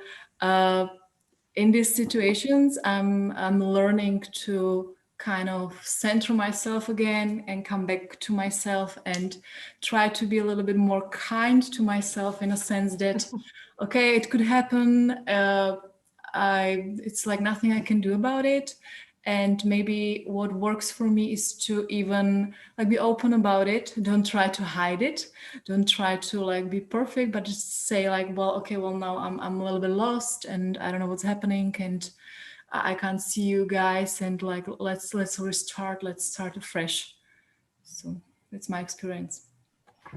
in these situations, I'm learning to kind of center myself again and come back to myself and try to be a little bit more kind to myself, in a sense that, okay, it could happen. It's like nothing I can do about it. And maybe what works for me is to even like be open about it. Don't try to hide it. Don't try to like be perfect, but just say like, well, okay, well now I'm a little bit lost and I don't know what's happening and I can't see you guys, and like let's restart, let's start afresh. So that's my experience.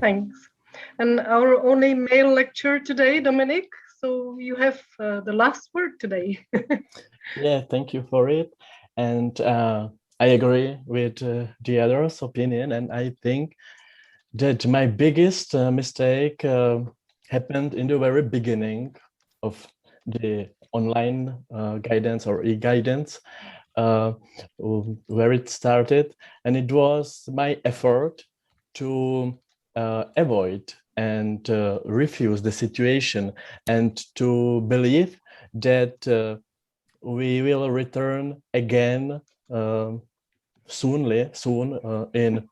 Thanks. And our only male lecturer today, Dominic. So you have the last word today. Yeah, thank you for it. And I agree with the others' opinion. And I think that my biggest mistake happened in the very beginning of the online guidance or e-guidance, where it started. And it was my effort to avoid and refuse the situation and to believe that we will return again soon in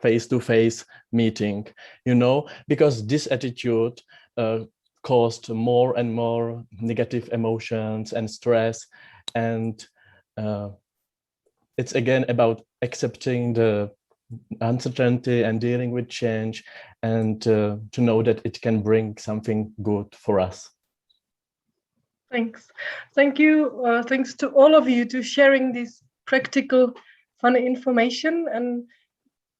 face-to-face meeting, you know, because this attitude caused more and more negative emotions and stress. And it's again about accepting the uncertainty and dealing with change, and to know that it can bring something good for us. Thanks. Thank you. Thanks to all of you to sharing this practical, funny information. And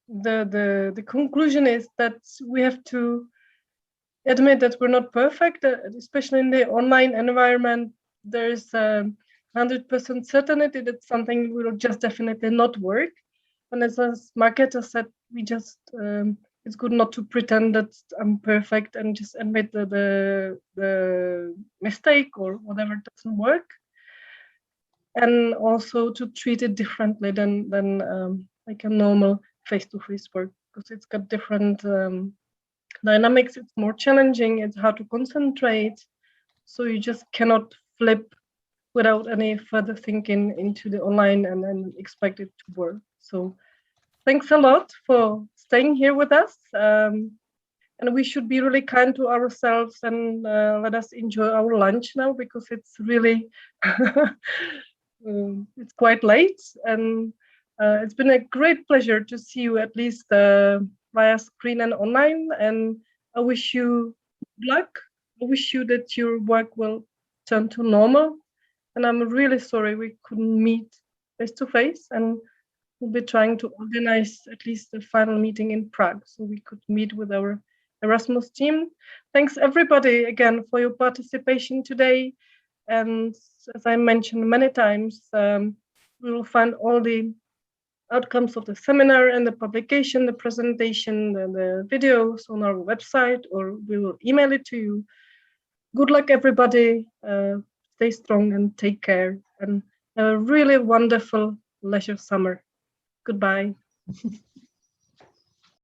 the conclusion is that we have to admit that we're not perfect, especially in the online environment. There's 100% certainty that something will just definitely not work. And as Marketa said, we just it's good not to pretend that I'm perfect and just admit the mistake or whatever doesn't work, and also to treat it differently than like a normal face-to-face work, because it's got different dynamics. It's more challenging. It's hard to concentrate, so you just cannot flip without any further thinking into the online and then expect it to work. So thanks a lot for staying here with us. And we should be really kind to ourselves and let us enjoy our lunch now, because it's really, it's quite late. And it's been a great pleasure to see you, at least via screen and online. And I wish you luck. I wish you that your work will turn to normal. And I'm really sorry we couldn't meet face to face, and we'll be trying to organize at least the final meeting in Prague so we could meet with our Erasmus team. Thanks everybody again for your participation today. And as I mentioned many times, we will find all the outcomes of the seminar and the publication, the presentation, and the videos on our website, or we will email it to you. Good luck everybody. Stay strong and take care, and have a really wonderful leisure summer. Goodbye.